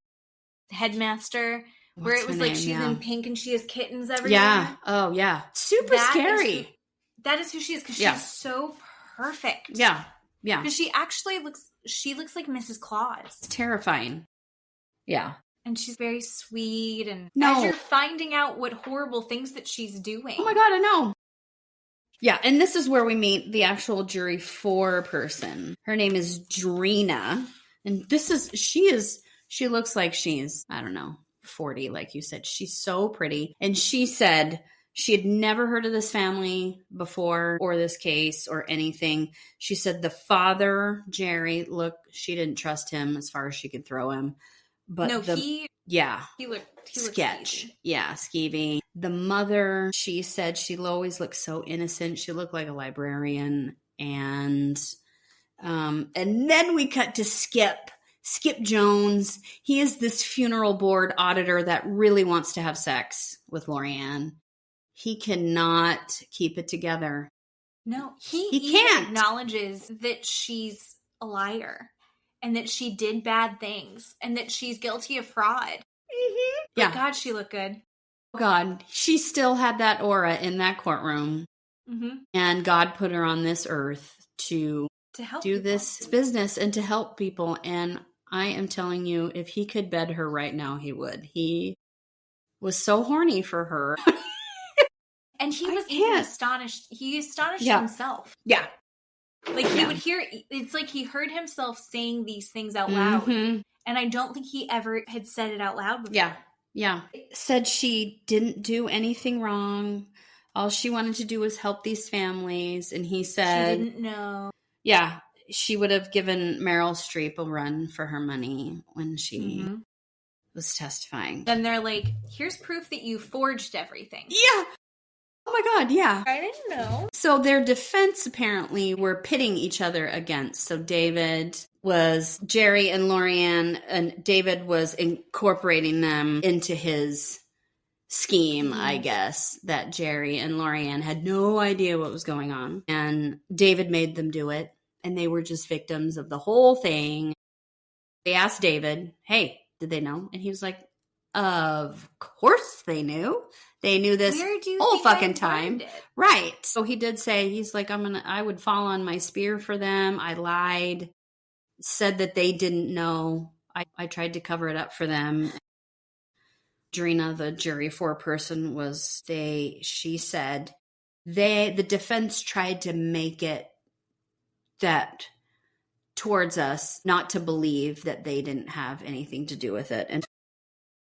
headmaster. Where it was like she's in pink and she has kittens everywhere. Yeah. Oh, yeah. Super scary. That is who she is because she's so perfect. Yeah. Yeah. Because she actually looks like Mrs. Claus. It's terrifying. Yeah. And she's very sweet. And as you're finding out what horrible things that she's doing. Oh my God, I know. Yeah. And this is where we meet the actual jury 4 person. Her name is Drina. And she looks like she's, I don't know, 40, like you said. She's so pretty. And she said she had never heard of this family before or this case or anything. She said the father, Jerry, she didn't trust him as far as she could throw him. But he looked sketch. Skeevy. Yeah, skeevy. The mother, she said she'll always look so innocent. She looked like a librarian. And then we cut to Skip Jones. He is this funeral board auditor that really wants to have sex with Lorianne. He cannot keep it together. No, he can't. Acknowledges that she's a liar and that she did bad things and that she's guilty of fraud. Mm-hmm. Yeah. God, she looked good. God, she still had that aura in that courtroom. Mm-hmm. And God put her on this earth to help do people. This business and to help people. And I am telling you, if he could bed her right now, he would. He was so horny for her. And he was even astonished. He astonished himself. Yeah. Like he would hear, it's like he heard himself saying these things out loud. Mm-hmm. And I don't think he ever had said it out loud before. Yeah. Yeah. Said she didn't do anything wrong. All she wanted to do was help these families. And he said, she didn't know. Yeah. She would have given Meryl Streep a run for her money when she was testifying. Then they're like, here's proof that you forged everything. Yeah. Oh my God, yeah. I didn't know. So their defense apparently were pitting each other against. So David was Jerry and Lorianne, and David was incorporating them into his scheme, I guess, that Jerry and Lorianne had no idea what was going on. And David made them do it. And they were just victims of the whole thing. They asked David, hey, did they know? And he was like, Of course they knew. They knew this whole fucking time. Right. So he did say, he's like, I would fall on my spear for them. I lied, said that they didn't know. I tried to cover it up for them. Drina, the jury foreperson, she said the defense tried to make it that towards us, not to believe that they didn't have anything to do with it. And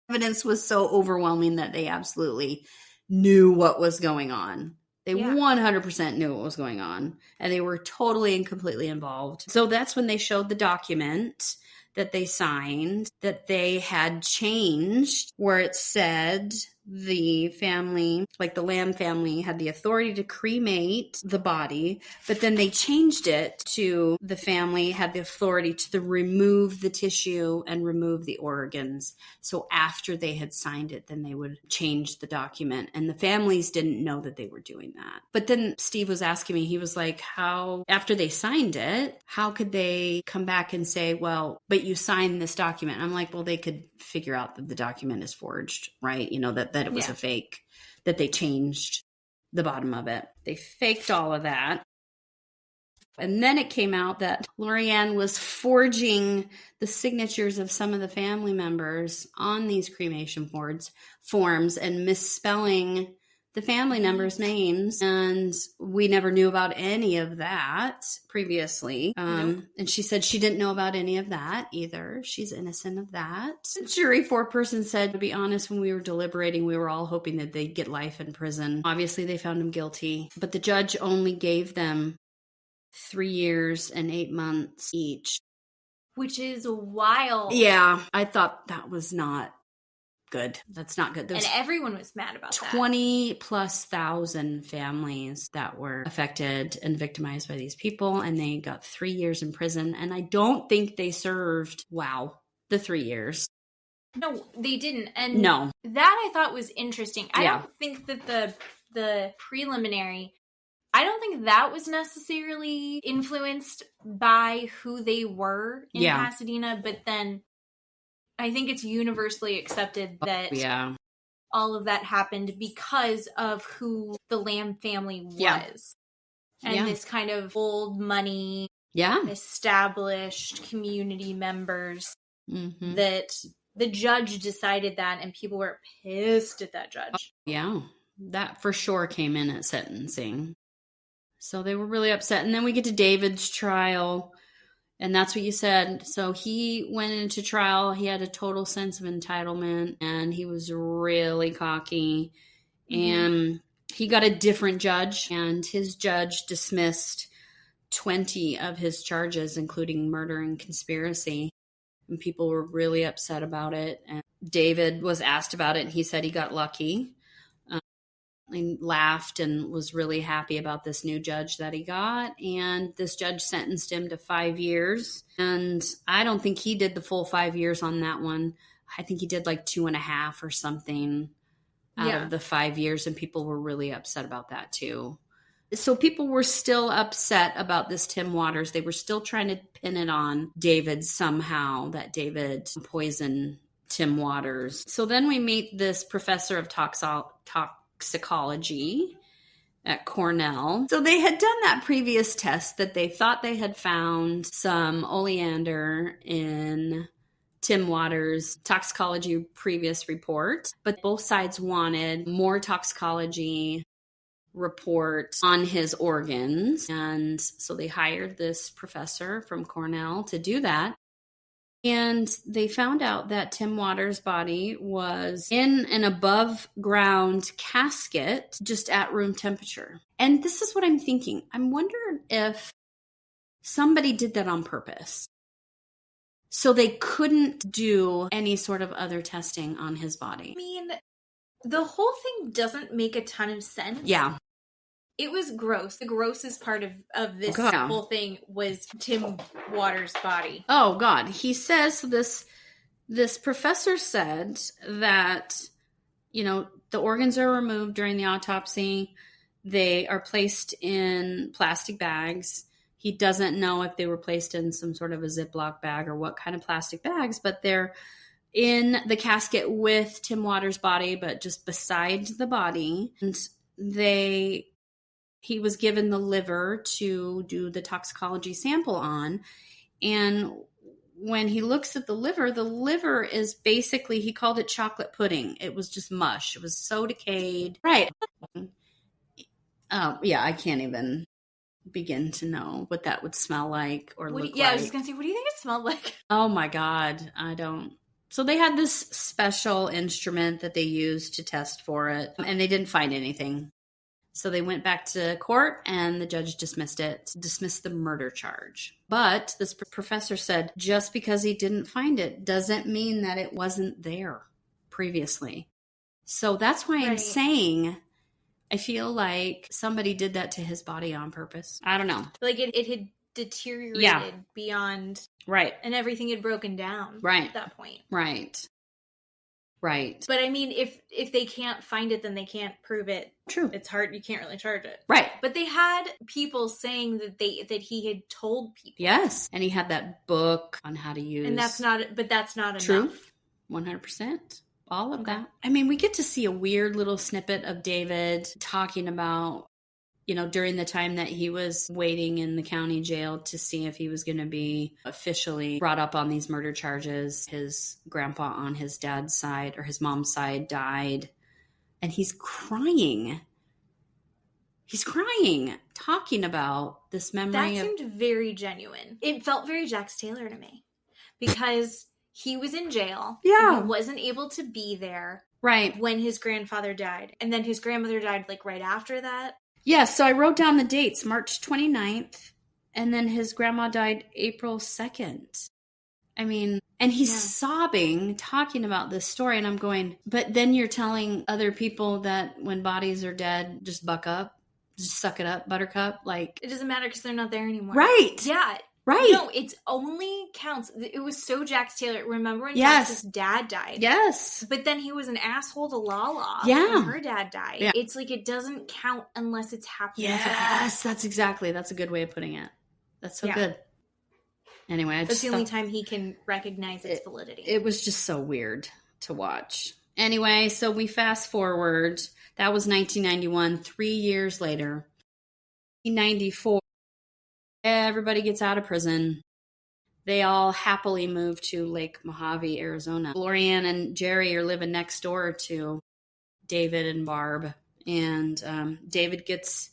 evidence was so overwhelming that they absolutely knew what was going on. They 100% knew what was going on, and they were totally and completely involved. So that's when they showed the document that they signed, that they had changed, where it said the family, like the Lamb family, had the authority to cremate the body, but then they changed it to the family had the authority to remove the tissue and remove the organs. So after they had signed it, then they would change the document, and the families didn't know that they were doing that. But then Steve was asking me, he was like, how, after they signed it, how could they come back and say, well, but you signed this document? I'm like, well, they could figure out that the document is forged, right? You know, that it was a fake, that they changed the bottom of it. They faked all of that. And then it came out that Lorianne was forging the signatures of some of the family members on these cremation forms and misspelling the family members' names. And we never knew about any of that previously. And she said she didn't know about any of that either. She's innocent of that. The jury foreperson said, to be honest, when we were deliberating, we were all hoping that they'd get life in prison. Obviously, they found him guilty, but the judge only gave them 3 years and 8 months each. Which is wild. Yeah, I thought that was not good. That's not good. And everyone was mad about 20,000+ families that were affected and victimized by these people, and they got 3 years in prison. And I don't think they served, the 3 years. No, they didn't. And no, that I thought was interesting. I don't think that the preliminary, I don't think that was necessarily influenced by who they were in Pasadena, but then I think it's universally accepted that all of that happened because of who the Lamb family was. And this kind of old money, established community members that the judge decided that, and people were pissed at that judge. Yeah, that for sure came in at sentencing. So they were really upset. And then we get to David's trial. And that's what you said. So he went into trial. He had a total sense of entitlement, and he was really cocky. And he got a different judge, and his judge dismissed 20 of his charges, including murder and conspiracy. And people were really upset about it. And David was asked about it, and he said he got lucky. And laughed and was really happy about this new judge that he got. And this judge sentenced him to 5 years. And I don't think he did the full 5 years on that one. I think he did like 2.5 or something out of the 5 years. And people were really upset about that too. So people were still upset about this Tim Waters. They were still trying to pin it on David somehow, that David poisoned Tim Waters. So then we meet this professor of toxicology at Cornell. So they had done that previous test that they thought they had found some oleander in Tim Waters' toxicology previous report, but both sides wanted more toxicology report on his organs. And so they hired this professor from Cornell to do that. And they found out that Tim Waters' body was in an above ground casket, just at room temperature. And this is what I'm thinking. I'm wondering if somebody did that on purpose. So they couldn't do any sort of other testing on his body. I mean, the whole thing doesn't make a ton of sense. Yeah. It was gross. The grossest part of this whole thing was Tim Waters' body. Oh, God. He says this professor said that, the organs are removed during the autopsy. They are placed in plastic bags. He doesn't know if they were placed in some sort of a Ziploc bag or what kind of plastic bags, but they're in the casket with Tim Waters' body, but just beside the body. And he was given the liver to do the toxicology sample on. And when he looks at the liver is basically, he called it chocolate pudding. It was just mush. It was so decayed. Right. Oh, yeah, I can't even begin to know what that would smell like or look like. Yeah, I was just going to say, what do you think it smelled like? Oh my God, I don't. So they had this special instrument that they used to test for it, and they didn't find anything. So they went back to court, and the judge dismissed the murder charge. But this professor said, just because he didn't find it doesn't mean that it wasn't there previously. So that's why I'm saying I feel like somebody did that to his body on purpose. I don't know. Like it had deteriorated beyond... Right. And everything had broken down at that point. Right. But I mean, if they can't find it, then they can't prove it. True. It's hard. You can't really charge it. Right. But they had people saying that he had told people. Yes. And he had that book on how to use. And that's not enough. True. 100%. All of that. I mean, we get to see a weird little snippet of David talking about, during the time that he was waiting in the county jail to see if he was going to be officially brought up on these murder charges. His grandpa on his dad's side or his mom's side died. And he's crying. Talking about this memory. That seemed very genuine. It felt very Jax Taylor to me. Because he was in jail. Yeah. He wasn't able to be there. Right. When his grandfather died. And then his grandmother died right after that. Yeah, so I wrote down the dates, March 29th, and then his grandma died April 2nd. I mean, and he's sobbing, talking about this story, and I'm going, but then you're telling other people that when bodies are dead, just buck up, just suck it up, buttercup, It doesn't matter because they're not there anymore. Right. Yeah. Right. No, it only counts. It was so Jax Taylor. Remember when Jax's dad died? Yes. But then he was an asshole to Lala when her dad died. Yeah. It's it doesn't count unless it's happening. Yes, that's a good way of putting it. That's so good. Anyway, that's the only time he can recognize its validity. It was just so weird to watch. Anyway, so we fast forward. That was 1991. 3 years later, 1994. Everybody gets out of prison. They all happily move to Lake Mojave, Arizona. Lorianne and Jerry are living next door to David and Barb. And David gets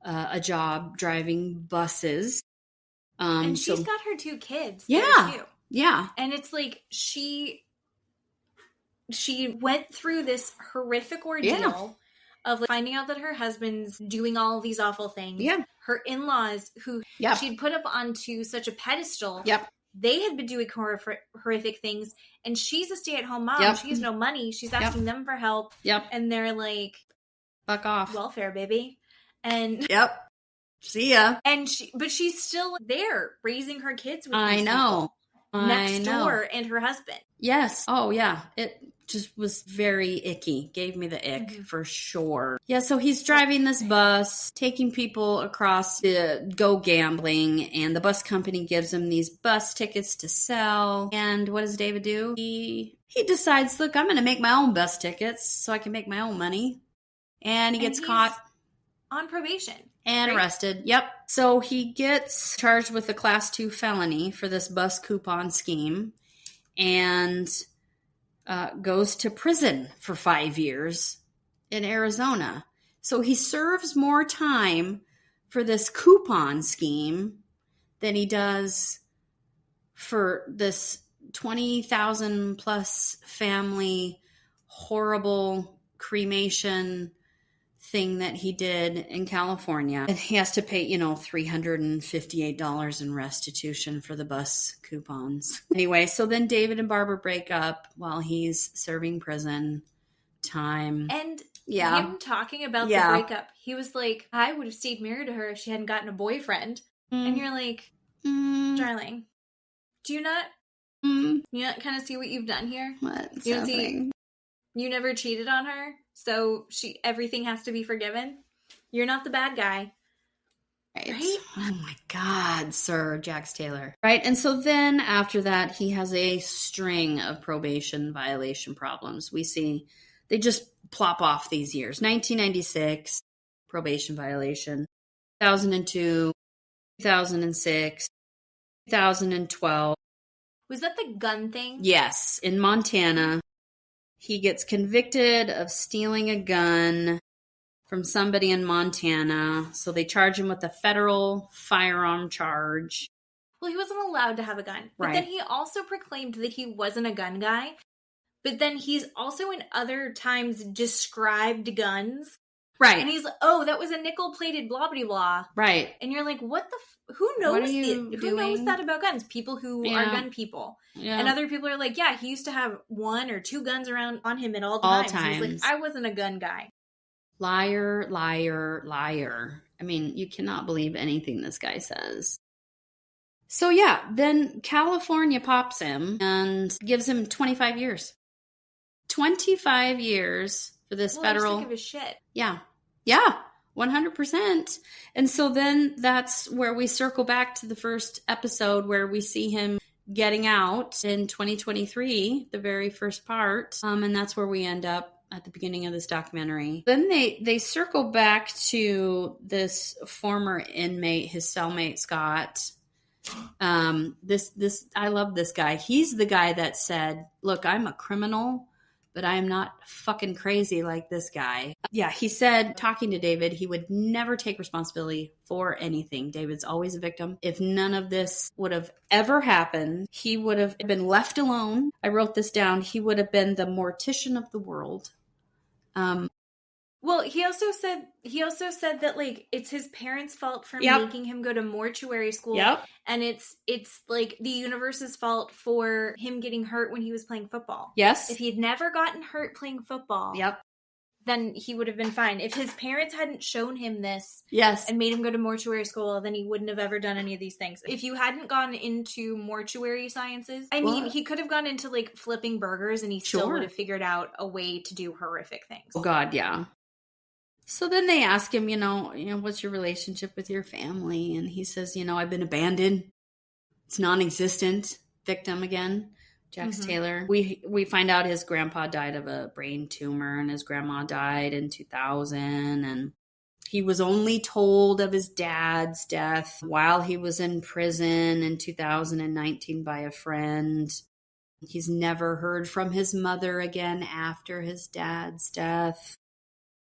a job driving buses. And she's got her 2 kids. Yeah. Too. Yeah. And it's she went through this horrific ordeal of finding out that her husband's doing all of these awful things. Yeah. Her in-laws, who she'd put up onto such a pedestal, they had been doing horrific things, and she's a stay-at-home mom. She has no money. She's asking them for help. And they're like, fuck off. Welfare, baby. And see ya. And she's still there raising her kids with I know. Next door and her husband. Yes. Oh, yeah. It just was very icky. Gave me the ick for sure. Yeah, so he's driving this bus, taking people across to go gambling, and the bus company gives him these bus tickets to sell. And what does David do? He decides, look, I'm going to make my own bus tickets so I can make my own money. And he gets caught. On probation. And arrested. Yep. So he gets charged with a class 2 felony for this bus coupon scheme and goes to prison for 5 years in Arizona. So he serves more time for this coupon scheme than he does for this 20,000 plus family horrible cremation thing that he did in California. And he has to pay, $358 in restitution for the bus coupons. Anyway, so then David and Barbara break up while he's serving prison time. And him talking about the breakup, he was like, I would have stayed married to her if she hadn't gotten a boyfriend. And you're like, darling, do you not kind of see what you've done here? What's you happening? You never cheated on her, so everything has to be forgiven. You're not the bad guy. Right? Oh my God, Sir Jax Taylor. Right. And so then after that, he has a string of probation violation problems. We see they just plop off these years. 1996, probation violation. 2002, 2006, 2012. Was that the gun thing? Yes. In Montana, he gets convicted of stealing a gun from somebody in Montana. So they charge him with a federal firearm charge. Well, he wasn't allowed to have a gun. But then he also proclaimed that he wasn't a gun guy. But then he's also in other times described guns. Right. And he's like, oh, that was a nickel-plated blah, blah, blah. Right. And you're like, what the... Who knows who knows that about guns? People who are gun people. Yeah. And other people are like, yeah, he used to have 1 or 2 guns around on him at all times. He's like, I wasn't a gun guy. Liar, liar, liar. I mean, you cannot believe anything this guy says. So yeah, then California pops him and gives him 25 years. 25 years for this federal... Sick of his shit. Yeah. Yeah. 100%. And so then that's where we circle back to the first episode where we see him getting out in 2023, the very first part. And that's where we end up at the beginning of this documentary. Then they circle back to this former inmate, his cellmate, Scott. This I love this guy. He's the guy that said, look, I'm a criminal, but I'm not fucking crazy like this guy. Yeah, he said, talking to David, he would never take responsibility for anything. David's always a victim. If none of this would have ever happened, he would have been left alone. I wrote this down. He would have been the Mortician of the world. Well, he also said that like it's his parents' fault for making him go to mortuary school. Yep. And it's like the universe's fault for him getting hurt when he was playing football. Yes. If he had never gotten hurt playing football, then he would have been fine. If his parents hadn't shown him this and made him go to mortuary school, then he wouldn't have ever done any of these things. If you hadn't gone into mortuary sciences, I mean, he could have gone into like flipping burgers and he still would have figured out a way to do horrific things. Oh God, yeah. So then they ask him, you know, what's your relationship with your family? And he says, I've been abandoned. It's non-existent. Victim again. Jax Taylor. We find out his grandpa died of a brain tumor and his grandma died in 2000. And he was only told of his dad's death while he was in prison in 2019 by a friend. He's never heard from his mother again after his dad's death.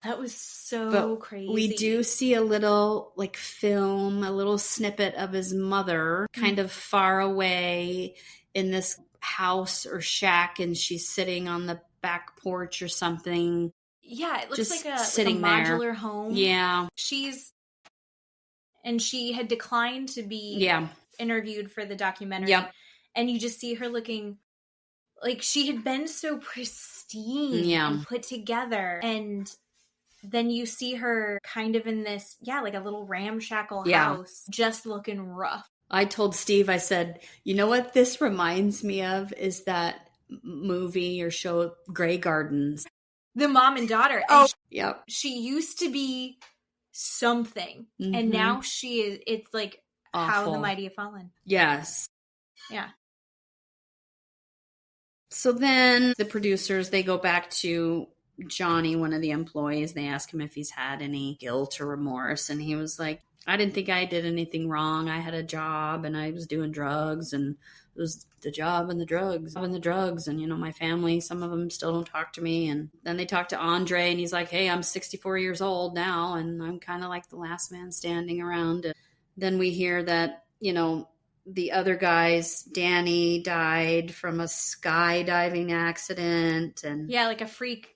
That was so crazy. We do see a little film, a little snippet of his mother kind of far away in this house or shack, and she's sitting on the back porch or something. Yeah, it looks just like a modular there. Home. Yeah. She had declined to be interviewed for the documentary. Yep. And you just see her looking like she had been so pristine and put together. And then you see her kind of in this, like a little ramshackle house, just looking rough. I told Steve, I said, you know what this reminds me of is that movie or show, Grey Gardens. The mom and daughter. And she used to be something. And now she is, it's like awful. How the mighty have fallen. Yes. Yeah. So then the producers, they go back to Johnny, one of the employees. They ask him if he's had any guilt or remorse. And he was like, I didn't think I did anything wrong. I had a job and I was doing drugs, and it was the job and the drugs and my family, some of them still don't talk to me. And then they talk to Andre and he's like, hey, I'm 64 years old now and I'm kind of like the last man standing around. And then we hear that, the other guys, Danny died from a skydiving accident, and like a freak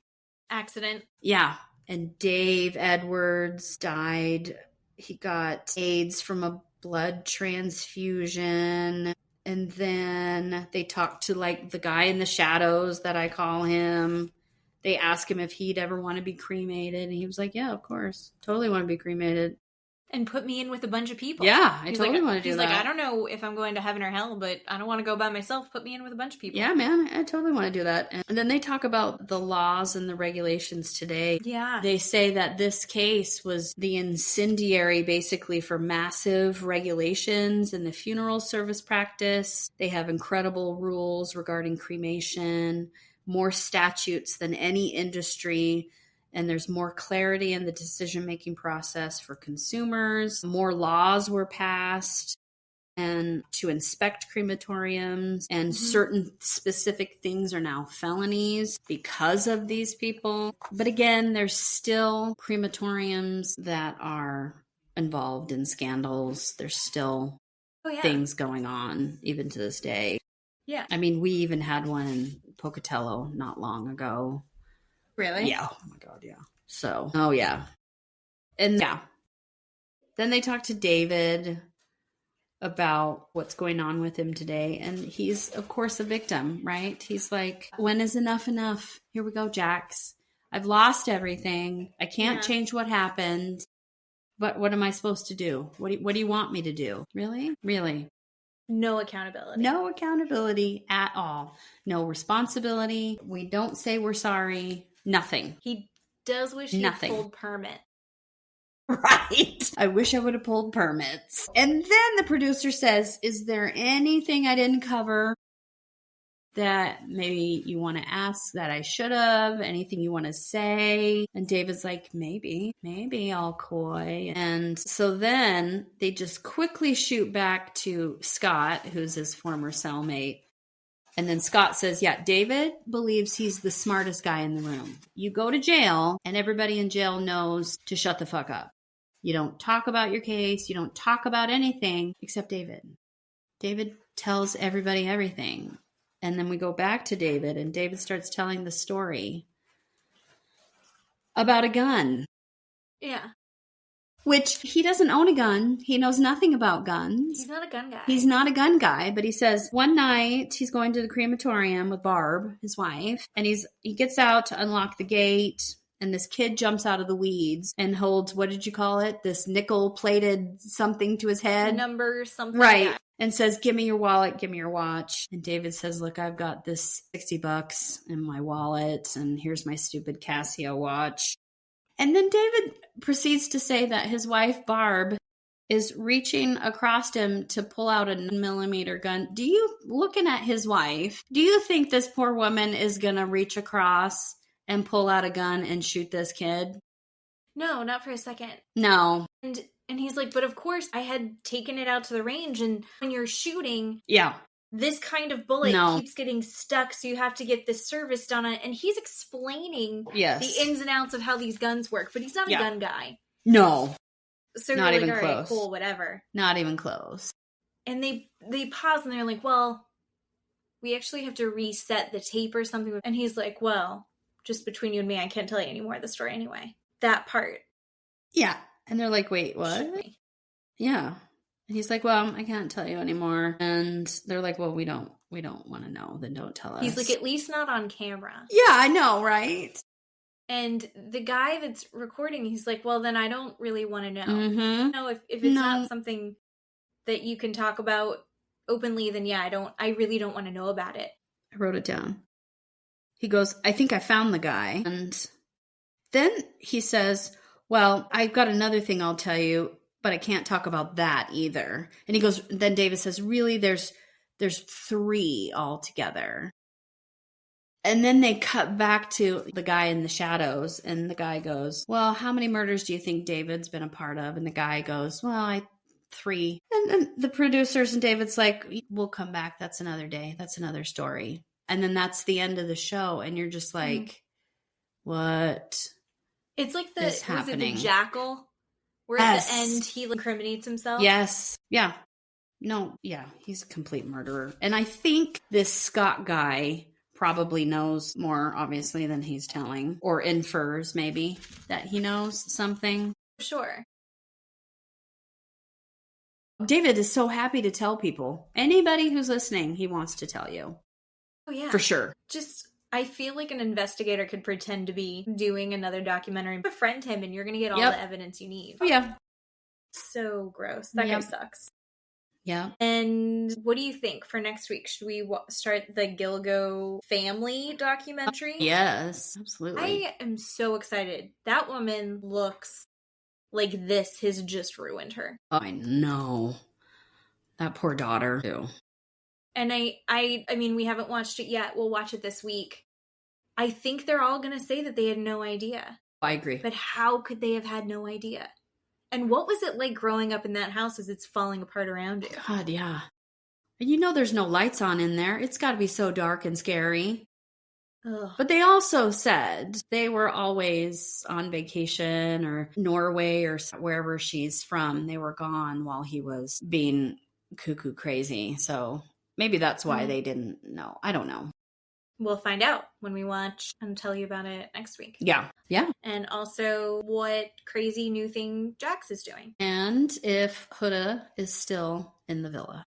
accident. Yeah. And Dave Edwards died. He got AIDS from a blood transfusion. And then they talked to the guy in the shadows that I call him. They asked him if he'd ever want to be cremated. And he was like, yeah, of course. Totally want to be cremated. And put me in with a bunch of people. Yeah, I totally want to do that. He's like, I don't know if I'm going to heaven or hell, but I don't want to go by myself. Put me in with a bunch of people. Yeah, man, I totally want to do that. And then they talk about the laws and the regulations today. Yeah. They say that this case was the incendiary, basically, for massive regulations in the funeral service practice. They have incredible rules regarding cremation, more statutes than any industry. And there's more clarity in the decision-making process for consumers. More laws were passed and to inspect crematoriums, and certain specific things are now felonies because of these people. But again, there's still crematoriums that are involved in scandals. There's still things going on even to this day. Yeah. I mean, we even had one in Pocatello not long ago. Really? Yeah. Oh my God, yeah. So, oh yeah. And yeah. Then they talked to David about what's going on with him today. And he's, of course, a victim, right? He's like, when is enough enough? Here we go, Jax. I've lost everything. I can't change what happened. But what am I supposed to do? What do you want me to do? Really? Really? No accountability. No accountability at all. No responsibility. We don't say we're sorry. Nothing. He does wish he had pulled permit. Right. I wish I would have pulled permits. And then the producer says, is there anything I didn't cover that maybe you want to ask that I should have? Anything you want to say? And David's like, maybe all coy. And so then they just quickly shoot back to Scott, who's his former cellmate. And then Scott says, yeah, David believes he's the smartest guy in the room. You go to jail and everybody in jail knows to shut the fuck up. You don't talk about your case. You don't talk about anything except David. David tells everybody everything. And then we go back to David and David starts telling the story about a gun. Yeah. Which he doesn't own a gun. He knows nothing about guns. He's not a gun guy. He's not a gun guy, but he says one night he's going to the crematorium with Barb, his wife, and he gets out to unlock the gate, and this kid jumps out of the weeds and holds, what did you call it? This nickel-plated something to his head. Number something. Right. Like that. And says, give me your wallet, give me your watch. And David says, look, I've got this $60 in my wallet, and here's my stupid Casio watch. And then David proceeds to say that his wife, Barb, is reaching across him to pull out a 9mm gun. Looking at his wife, do you think this poor woman is going to reach across and pull out a gun and shoot this kid? No, not for a second. No. And he's like, but of course, I had taken it out to the range, and when you're shooting... Yeah. This kind of bullet keeps getting stuck, so you have to get this service done on it. And he's explaining the ins and outs of how these guns work, but he's not a gun guy. No. So not you're even like, close. all right, cool, whatever. Not even close. And they pause and they're like, well, we actually have to reset the tape or something. And he's like, well, just between you and me, I can't tell you any more of the story anyway. That part. Yeah. And they're like, wait, what? Yeah. And he's like, well, I can't tell you anymore. And they're like, well, we don't want to know. Then don't tell us. He's like, at least not on camera. Yeah, I know, right? And the guy that's recording, he's like, well, then I don't really want to know. Mm-hmm. No, if it's not something that you can talk about openly, then yeah, I really don't want to know about it. I wrote it down. He goes, I think I found the guy. And then he says, well, I've got another thing I'll tell you, but I can't talk about that either. And he goes, then David says, really, there's 3 altogether. And then they cut back to the guy in the shadows, and the guy goes, well, how many murders do you think David's been a part of? And the guy goes, well, 3. And then the producers and David's like, we'll come back. That's another day. That's another story. And then that's the end of the show. And you're just like, what? It's like the happening? The Jackal, where at the end he incriminates himself. Yes. Yeah. No. Yeah. He's a complete murderer. And I think this Scott guy probably knows more, obviously, than he's telling, or infers maybe that he knows something. Sure. David is so happy to tell people. Anybody who's listening, he wants to tell you. Oh, yeah. For sure. I feel like an investigator could pretend to be doing another documentary. Befriend him and you're going to get all the evidence you need. Oh, yeah. So gross. That guy sucks. Yeah. And what do you think for next week? Should we start the Gilgo family documentary? Yes, absolutely. I am so excited. That woman looks like this has just ruined her. I know. That poor daughter, too. And I mean, we haven't watched it yet. We'll watch it this week. I think they're all going to say that they had no idea. I agree. But how could they have had no idea? And what was it like growing up in that house as it's falling apart around you? God, yeah. You know there's no lights on in there. It's got to be so dark and scary. Ugh. But they also said they were always on vacation or Norway or wherever she's from. They were gone while he was being cuckoo crazy. So maybe that's why they didn't know. I don't know. We'll find out when we watch and tell you about it next week. Yeah. Yeah. And also what crazy new thing Jax is doing. And if Huda is still in the villa.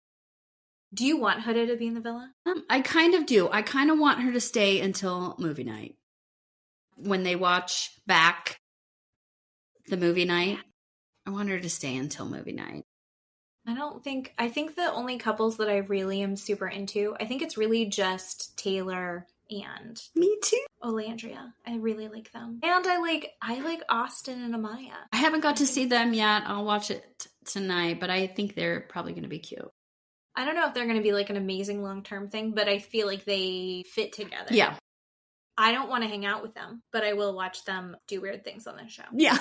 Do you want Huda to be in the villa? I kind of do. I kind of want her to stay until movie night. When they watch back the movie night, I want her to stay until movie night. I think the only couples that I really am super into, I think it's really just Taylor and Me too. Olandria. I really like them. And I like Austin and Amaya. I haven't got to see them yet. I'll watch it tonight, but I think they're probably going to be cute. I don't know if they're going to be like an amazing long-term thing, but I feel like they fit together. Yeah. I don't want to hang out with them, but I will watch them do weird things on the show. Yeah.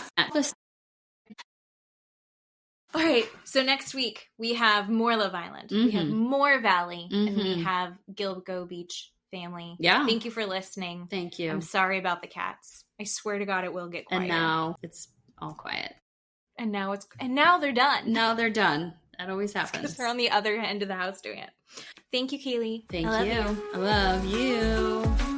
All right, so next week we have more Love Island, we have more Valley, and we have Gilgo Beach family. Yeah. Thank you for listening. Thank you. I'm sorry about the cats. I swear to God it will get quiet. And now it's all quiet. And now they're done. Now they're done. That always happens. Because they're on the other end of the house doing it. Thank you, Keeley. Thank you. I love you.